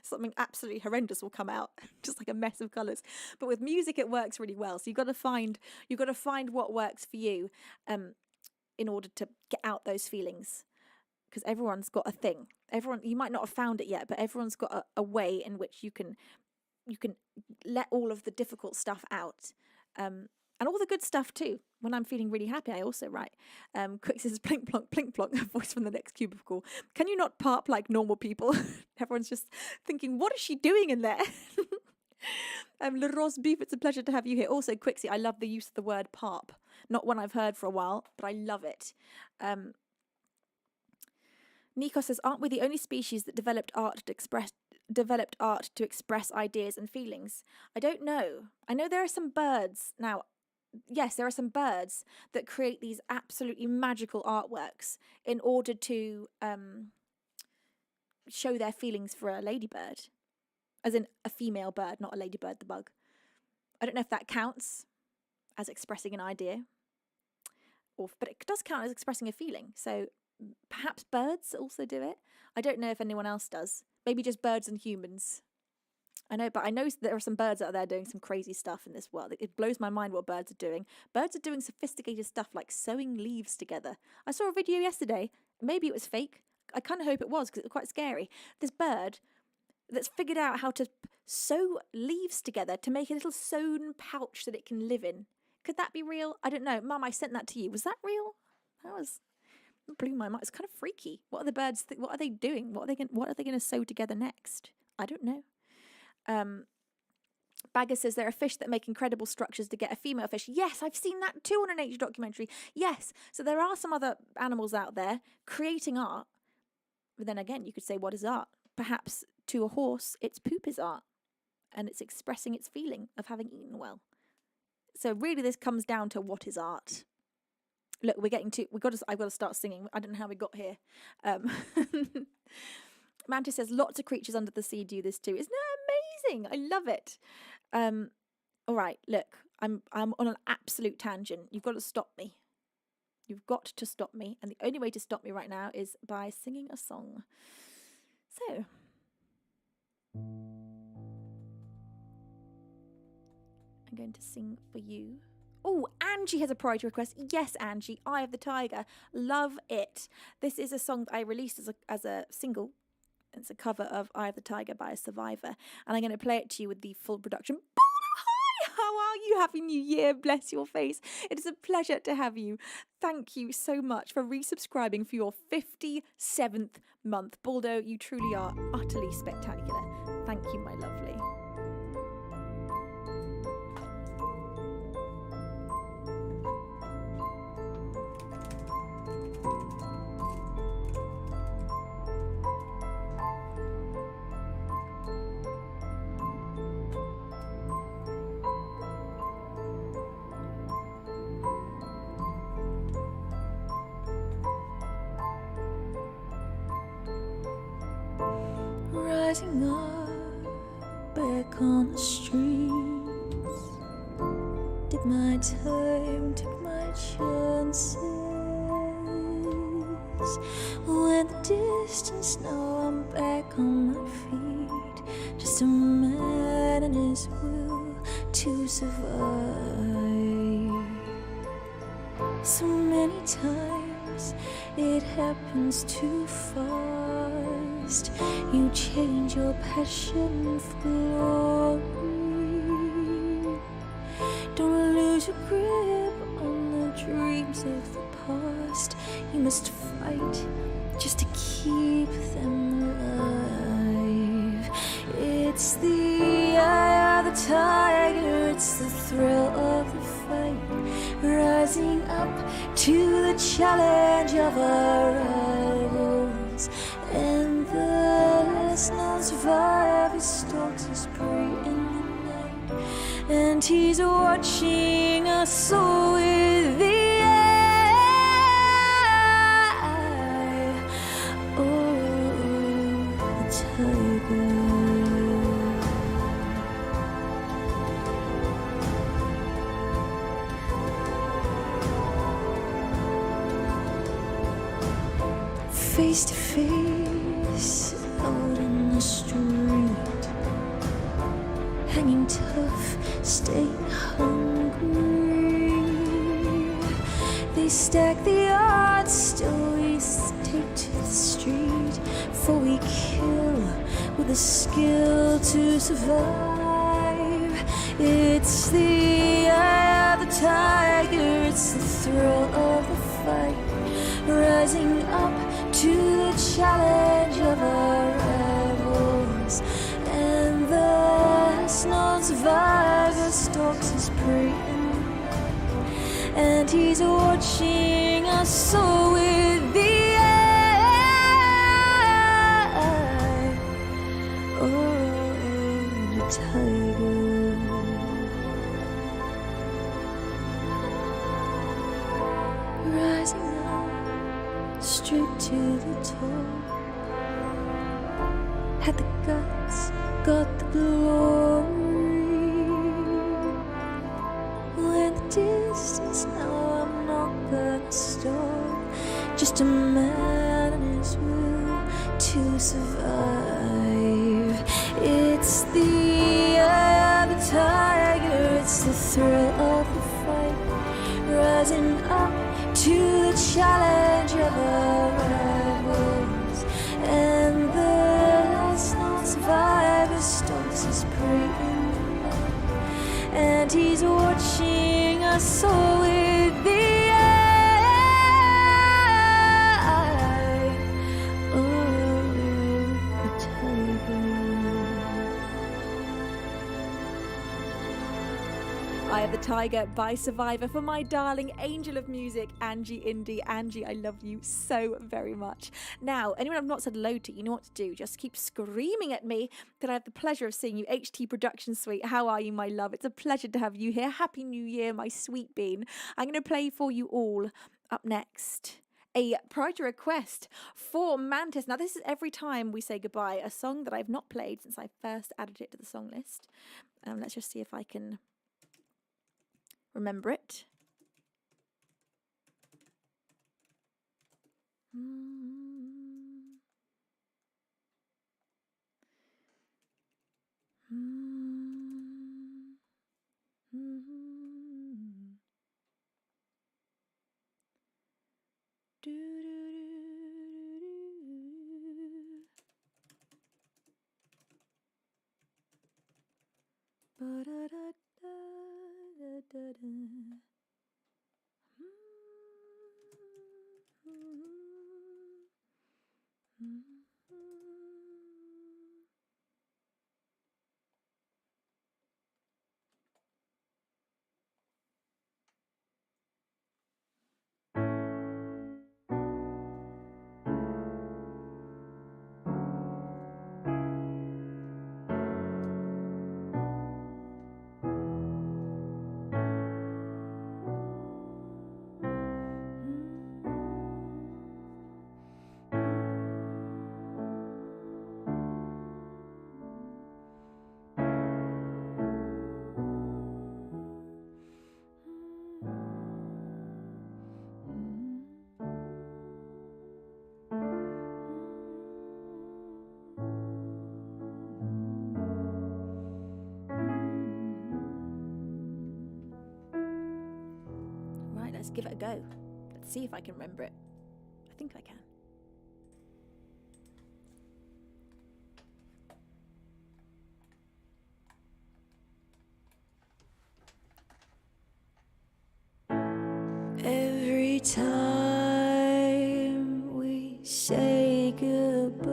something absolutely horrendous will come out, just like a mess of colours. But with music, it works really well. So you've got to find what works for you, in order to get out those feelings. Because everyone's got a thing. You might not have found it yet, but everyone's got a way in which you can let all of the difficult stuff out, and all the good stuff too. When I'm feeling really happy, I also write. Quick says, plink plonk, a voice from the next cubicle. Can you not parp like normal people? Everyone's just thinking, what is she doing in there? Le Rose Beef, it's a pleasure to have you here. Also, Quixie, I love the use of the word parp. Not one I've heard for a while, but I love it. Nico says, aren't we the only species that developed art to express ideas and feelings? I don't know. I know there are some birds now. Yes, there are some birds that create these absolutely magical artworks in order to show their feelings for a ladybird, as in a female bird, not a ladybird, the bug. I don't know if that counts as expressing an idea, but it does count as expressing a feeling. So perhaps birds also do it. I don't know if anyone else does. Maybe just birds and humans. I know there are some birds out there doing some crazy stuff in this world. It blows my mind what birds are doing. Birds are doing sophisticated stuff like sewing leaves together. I saw a video yesterday. Maybe it was fake. I kind of hope it was, because it was quite scary. This bird that's figured out how to sew leaves together to make a little sewn pouch that it can live in. Could that be real? I don't know. Mum, I sent that to you. Was that real? It blew my mind. It's kind of freaky. What are the birds? What are they doing? What are they going to sew together next? I don't know. Bagger says there are fish that make incredible structures to get a female fish. Yes, I've seen that too on a nature documentary. Yes, so there are some other animals out there creating art. But then again, you could say, what is art? Perhaps to a horse, its poop is art, and it's expressing its feeling of having eaten well. So really, this comes down to what is art. Look, I've got to start singing. I don't know how we got here. Mantis says lots of creatures under the sea do this too. Isn't that amazing? I love it. All right, look, I'm on an absolute tangent. You've got to stop me. You've got to stop me, and the only way to stop me right now is by singing a song. So, I'm going to sing for you. Oh, Angie has a priority request. Yes, Angie, Eye of the Tiger. Love it. This is a song that I released as a single. It's a cover of Eye of the Tiger by a Survivor. And I'm going to play it to you with the full production. Hi, how are you? Happy New Year. Bless your face. It is a pleasure to have you. Thank you so much for resubscribing for your 57th month. Baldo, you truly are utterly spectacular. Thank you, my lovely. Rising up back on the streets, did my time, took my chances. When the distance, now I'm back on my feet, just a man and his will to survive. So many times it happens too fast. You change your passion for glory. Don't lose your grip on the dreams of the past. You must fight just to keep them alive. It's the eye of the tiger, it's the thrill of the fight, rising up to the challenge of our rivals. And the last known survivor stalks his prey in the night, and he's watching us all with the eye of the tiger. face to face out in the street, hanging tough, staying hungry. They stack the odds, still we take to the street, for we kill with the skill to survive. It's the eye of the tiger, it's the thrill of the fight, rising up to the challenge of our rivals. And the last known survivor stalks his prey, and he's watching us all with the eye of the tiger. Rising up straight to the top, had the guts, got the glory. In the distance, now I'm not gonna stop. Just a man and his will to survive. It's the eye of the tiger, it's the thrill of the fight, rising up to the challenge of our rivals. And the last known survivor stalks his prey, and he's watching us all with the eye of the tiger. Eye of the Tiger by Survivor, for my darling angel of music, Angie Indy. Angie, I love you so very much. Now, anyone I've not said hello to, you know what to do. Just keep screaming at me that I have the pleasure of seeing you. HT Production Suite, how are you, my love? It's a pleasure to have you here. Happy New Year, my sweet bean. I'm going to play for you all up next a priority request for Mantis. Now, this is every time we say goodbye, a song that I've not played since I first added it to the song list. Let's just see if I can remember it. Let's give it a go. Let's see if I can remember it. I think I can. Every time we say goodbye,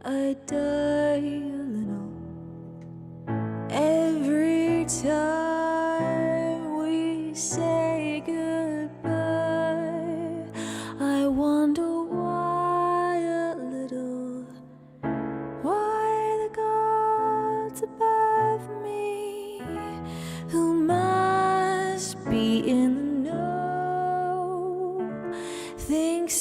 I die a little. Every time we say goodbye, I wonder why a little. Why the gods above me, who must be in the know, thinks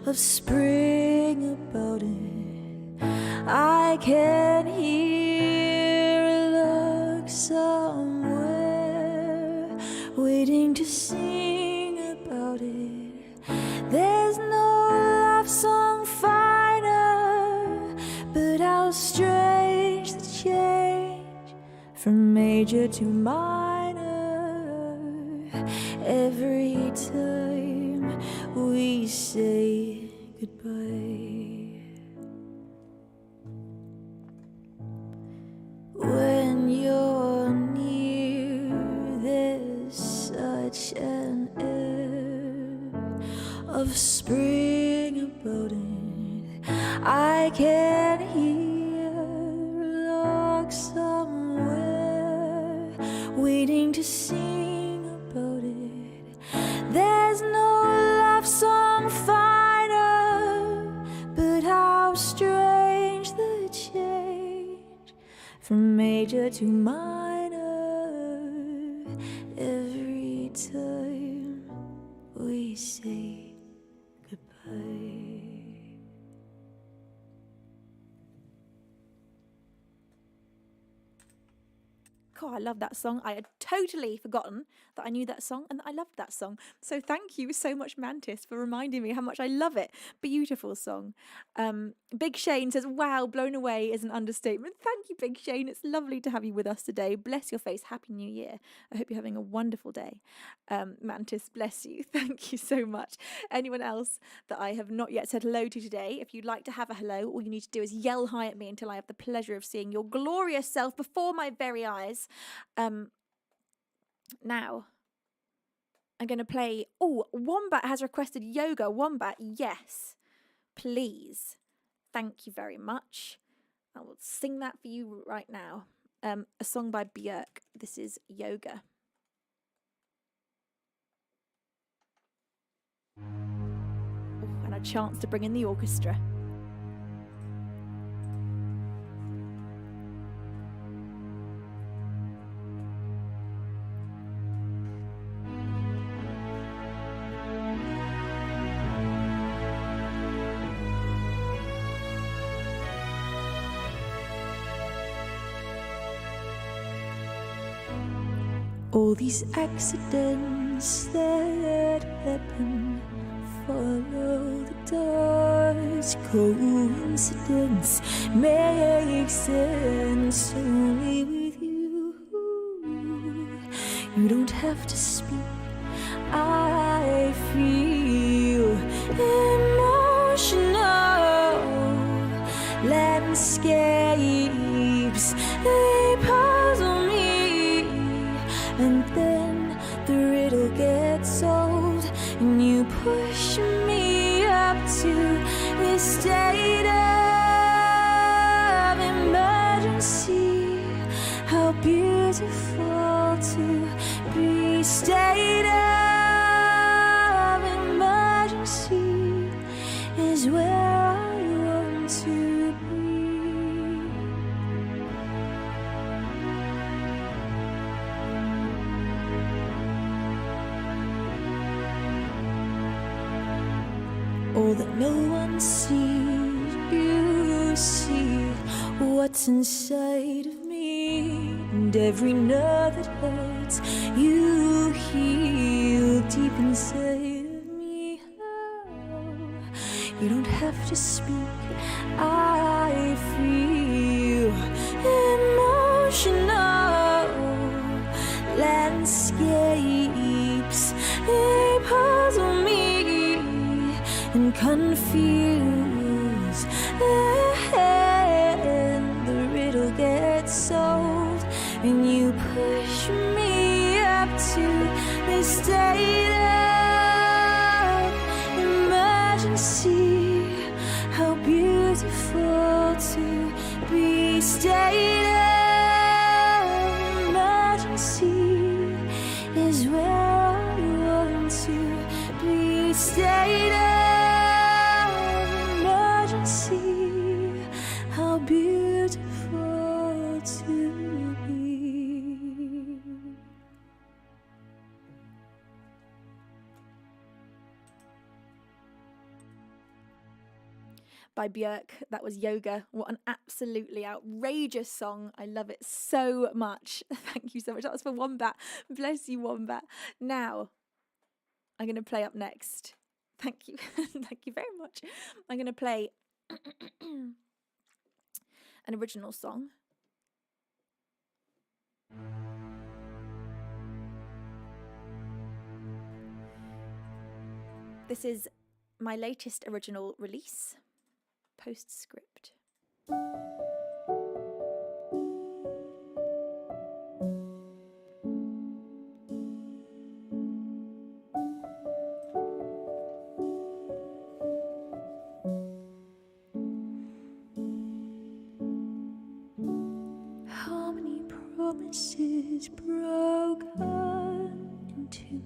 of spring about it. I can hear a lark somewhere waiting to sing about it. There's no love song finer, but how strange the change from major to minor every time we say goodbye. When you're near, there's such an air of spring about it. I can hear a lark somewhere waiting to sing about it. There's no love song finer, but how strange the change from major to minor every time we say goodbye. God, I love that song. I had totally forgotten that I knew that song and that I loved that song. So thank you so much, Mantis, for reminding me how much I love it. Beautiful song. Big Shane says, wow, blown away is an understatement. Thank you, Big Shane. It's lovely to have you with us today. Bless your face. Happy New Year. I hope you're having a wonderful day. Mantis, bless you. Thank you so much. Anyone else that I have not yet said hello to today, if you'd like to have a hello, all you need to do is yell hi at me until I have the pleasure of seeing your glorious self before my very eyes. Now, I'm going to play... Oh, Wombat has requested yoga. Wombat, yes, please. Thank you very much. I will sing that for you right now. A song by Björk. This is Yoga. Oh, and a chance to bring in the orchestra. All these accidents that happen, follow the dots. Coincidence makes sense only with you. You don't have to speak. I feel emotional landscapes. They puzzle me. And then the riddle gets solved, and you push me up to this state of emergency. How beautiful to be state of emergency is where I want to be. All that no one sees, you see what's inside of me. And every nerve that hurts, you heal deep inside of me. Oh, you don't have to speak. I feel emotional landscapes. They puzzle me and confused, and the riddle gets solved, and you push me up to this state of emergency. How beautiful to be state of emergency is where I want to be. State of how beautiful to be. by Björk. That was Yoga. What an absolutely outrageous song. I love it so much. Thank you so much. That was for Wombat. Bless you, Wombat. Now, I'm going to play up next. Thank you. Thank you very much. I'm going to play an original song. This is my latest original release, Postscript. How many promises broken in two?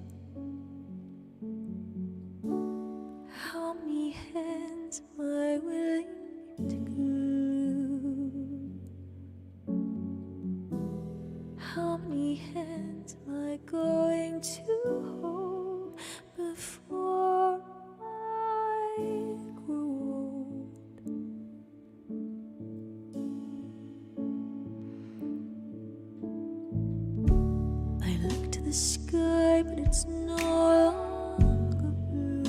How many hands am I willing to glue? How many hands am I going to hold before I grow old? I look to the sky, but it's no longer blue.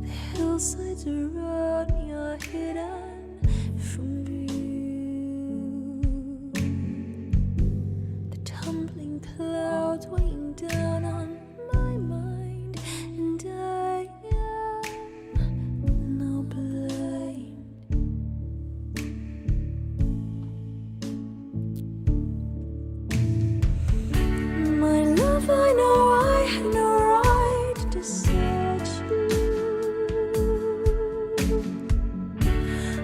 The hillsides around me are hidden from view. The tumbling clouds weighing down on my mind, and I am now blind. My love, I know I had no right to search you.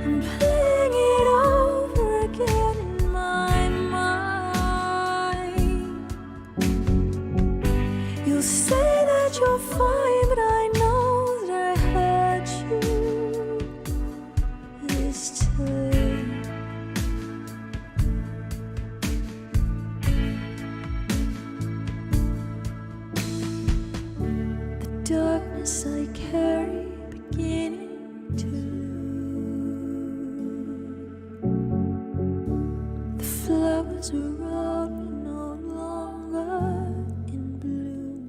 I'm playing it over again in my mind. You'll say that you're fine, but I know that I hurt you this time. The darkness I carry beginning to lose. The flowers around me no longer in bloom.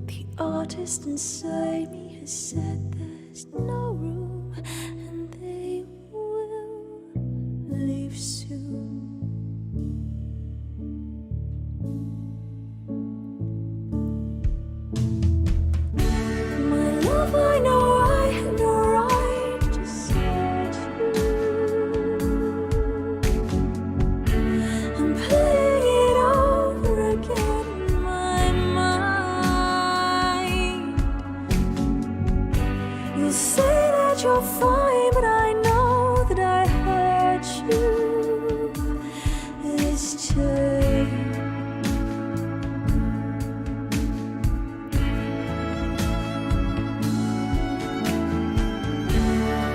The artist inside me has said there's no room, and they will leave soon. My love, I know I had no right to search you. I'm playing it over again in my mind. You'll say that you're fine, but I know that I hurt you this time.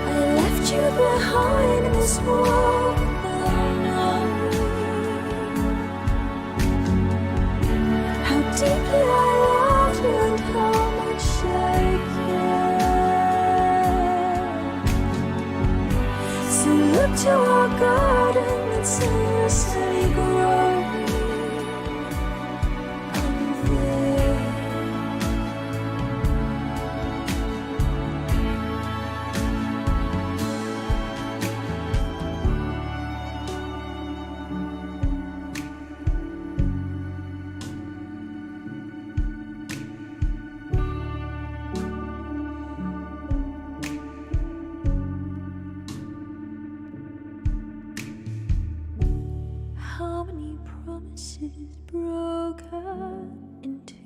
I left you behind in this world without knowing how deeply I loved you and how much I cared. So look to our garden that's endlessly growing. I'm there. How many promises broken in two?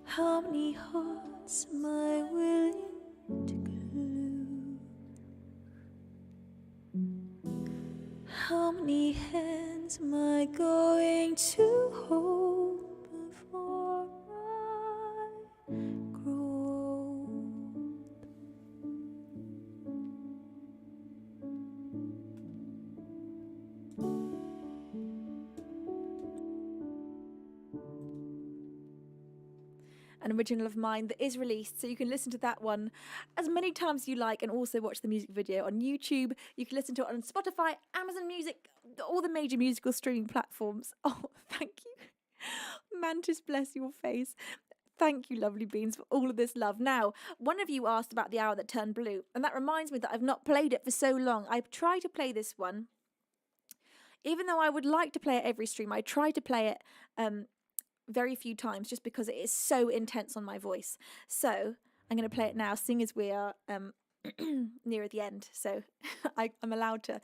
How many hearts am I willing to glue? How many hands am I going to hold before I grow old? original of mine that is released, so you can listen to that one as many times as you like and also watch the music video on YouTube. You can listen to it on Spotify, Amazon Music, all the major musical streaming platforms. Oh, thank you. Mantis, bless your face. Thank you, lovely beans, for all of this love. Now, one of you asked about The Hour That Turned Blue, and that reminds me that I've not played it for so long. I've tried to play this one. Even though I would like to play it every stream, I try to play it very few times just because it is so intense on my voice. So I'm going to play it now, seeing as we are near the end. So I'm allowed to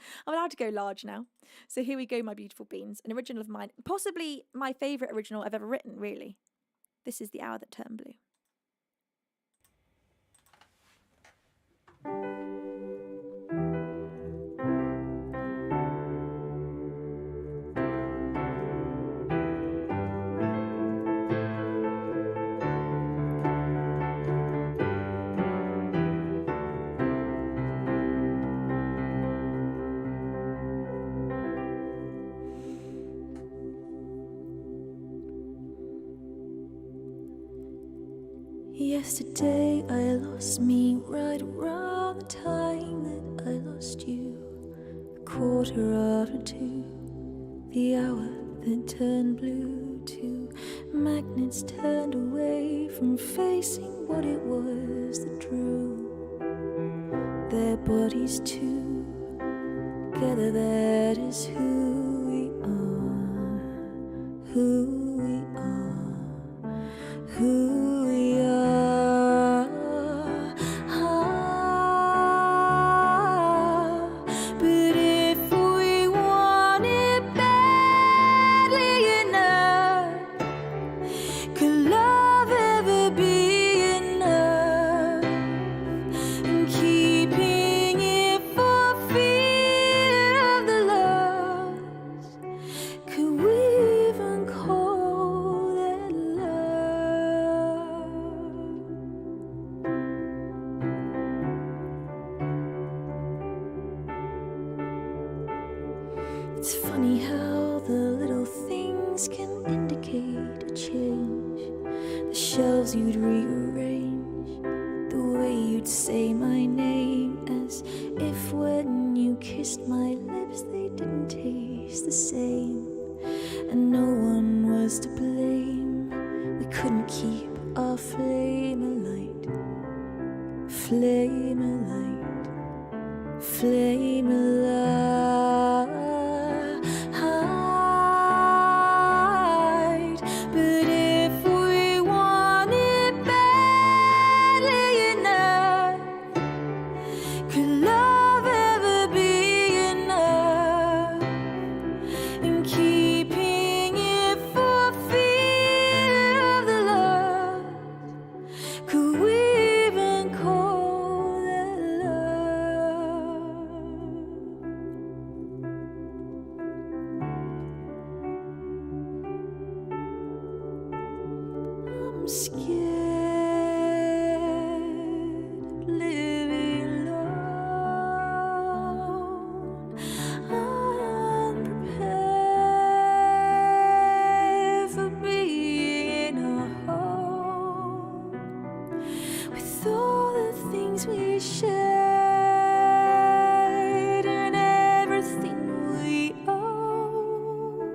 go large now. So here we go, my beautiful beans. An original of mine, possibly my favourite original I've ever written, really. This is The Hour That Turned Blue. Yesterday I lost me right around the time that I lost you. 1:15, the hour that turned blue. Two magnets turned away from facing what it was that drew their bodies together. That is who we are, who we are, who we are. But if we want it badly enough, could love ever be enough? And keeping it for fear of the loss, could we even call that love? It's funny how the little things can indicate a change. The shelves you'd rearrange, the way you'd say my name, as if when you kissed my lips they didn't taste the same. And no one was to blame. We couldn't keep our flame alight, flame alight, flame alight. But if we want it badly enough, could love ever be enough? And keeping it for fear of the loss, could we even call that love? I'm scared of living alone, unprepared for being in a home with all the things we shared and everything we own.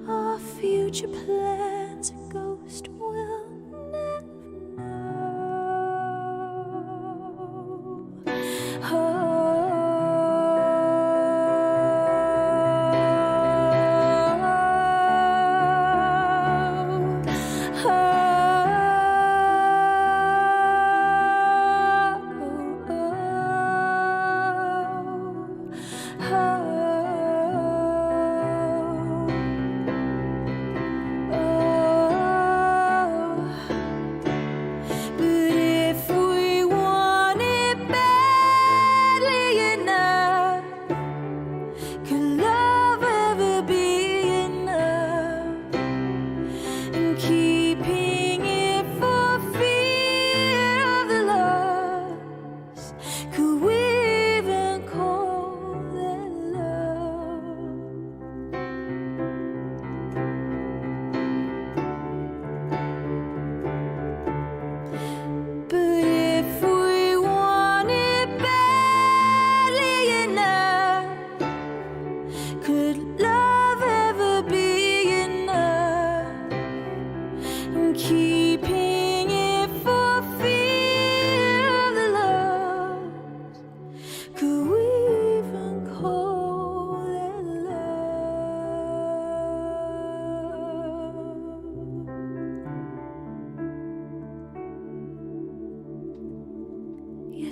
Our future plans, a ghost will never know.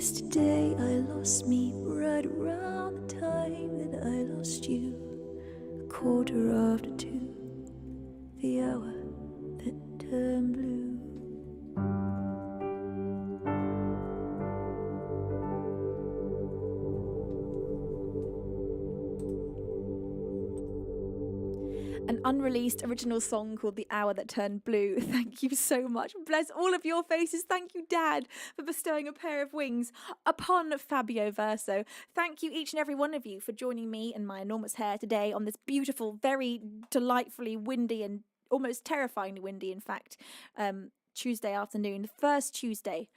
Yesterday I lost me right around the time that I lost you. 2:15, the hour that turned blue. An unreleased original song called The Hour That Turned Blue. Thank you so much. Bless all of your faces. Thank you, Dad, for bestowing a pair of wings upon Fabio Verso. Thank you, each and every one of you, for joining me and my enormous hair today on this beautiful, very delightfully windy and almost terrifyingly windy, in fact, Tuesday afternoon, the first Tuesday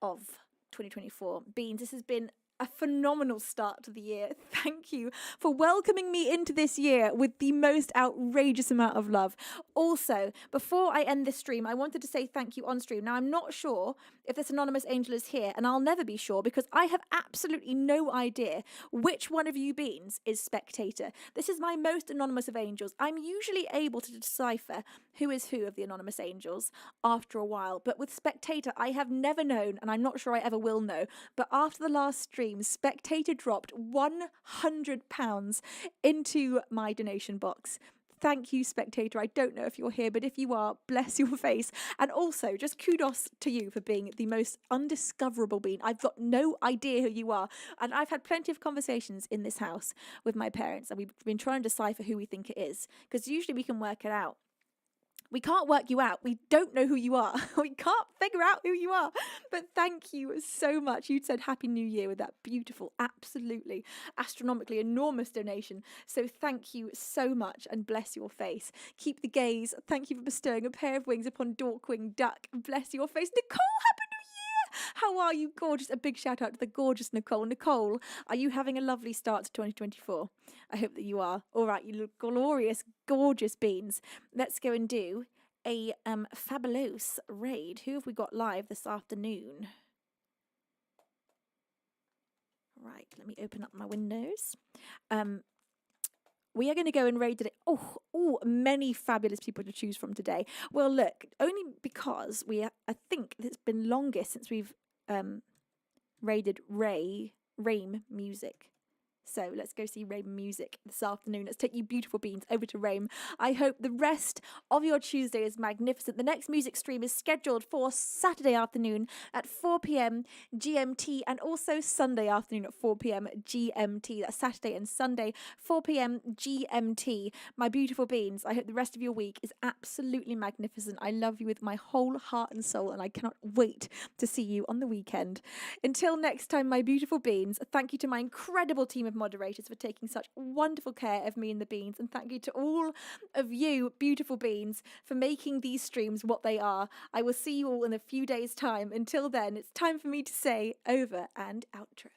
of 2024. Beans, this has been a phenomenal start to the year. Thank you for welcoming me into this year with the most outrageous amount of love. Also, before I end this stream, I wanted to say thank you on stream. Now, I'm not sure if this anonymous angel is here, and I'll never be sure because I have absolutely no idea which one of you beans is spectator. This is my most anonymous of angels. I'm usually able to decipher who is who of the anonymous angels after a while, but with spectator, I have never known, and I'm not sure I ever will know, but after the last stream, Spectator dropped £100 into my donation box. Thank you, Spectator. I don't know if you're here, but if you are, bless your face. And also, just kudos to you for being the most undiscoverable bean. I've got no idea who you are. And I've had plenty of conversations in this house with my parents, and we've been trying to decipher who we think it is, because usually we can work it out. We can't work you out. We don't know who you are. We can't figure out who you are. But thank you so much. You'd said Happy New Year with that beautiful, absolutely astronomically enormous donation. So thank you so much and bless your face. Keep the gaze. Thank you for bestowing a pair of wings upon Dorkwing Duck. Bless your face. Nicole, Happy New Year! How are you, gorgeous? A big shout out to the gorgeous Nicole. Nicole, are you having a lovely start to 2024? I hope that you are. All right, you look glorious, gorgeous beans. Let's go and do a fabulous raid. Who have we got live this afternoon? Right, let me open up my windows. We are going to go and raid today. Oh, many fabulous people to choose from today. Well, look, only because I think it's been longest since we've raided Rame Music. So let's go see Rame Music this afternoon. Let's take you beautiful beans over to Rame. I hope the rest of your Tuesday is magnificent. The next music stream is scheduled for Saturday afternoon at 4 p.m. GMT and also Sunday afternoon at 4 p.m. GMT. That's Saturday and Sunday, 4 p.m. GMT. My beautiful beans, I hope the rest of your week is absolutely magnificent. I love you with my whole heart and soul, and I cannot wait to see you on the weekend. Until next time, my beautiful beans, thank you to my incredible team of moderators for taking such wonderful care of me and the beans, and thank you to all of you beautiful beans for making these streams what they are. I will see you all in a few days' time. Until then, it's time for me to say over and outro.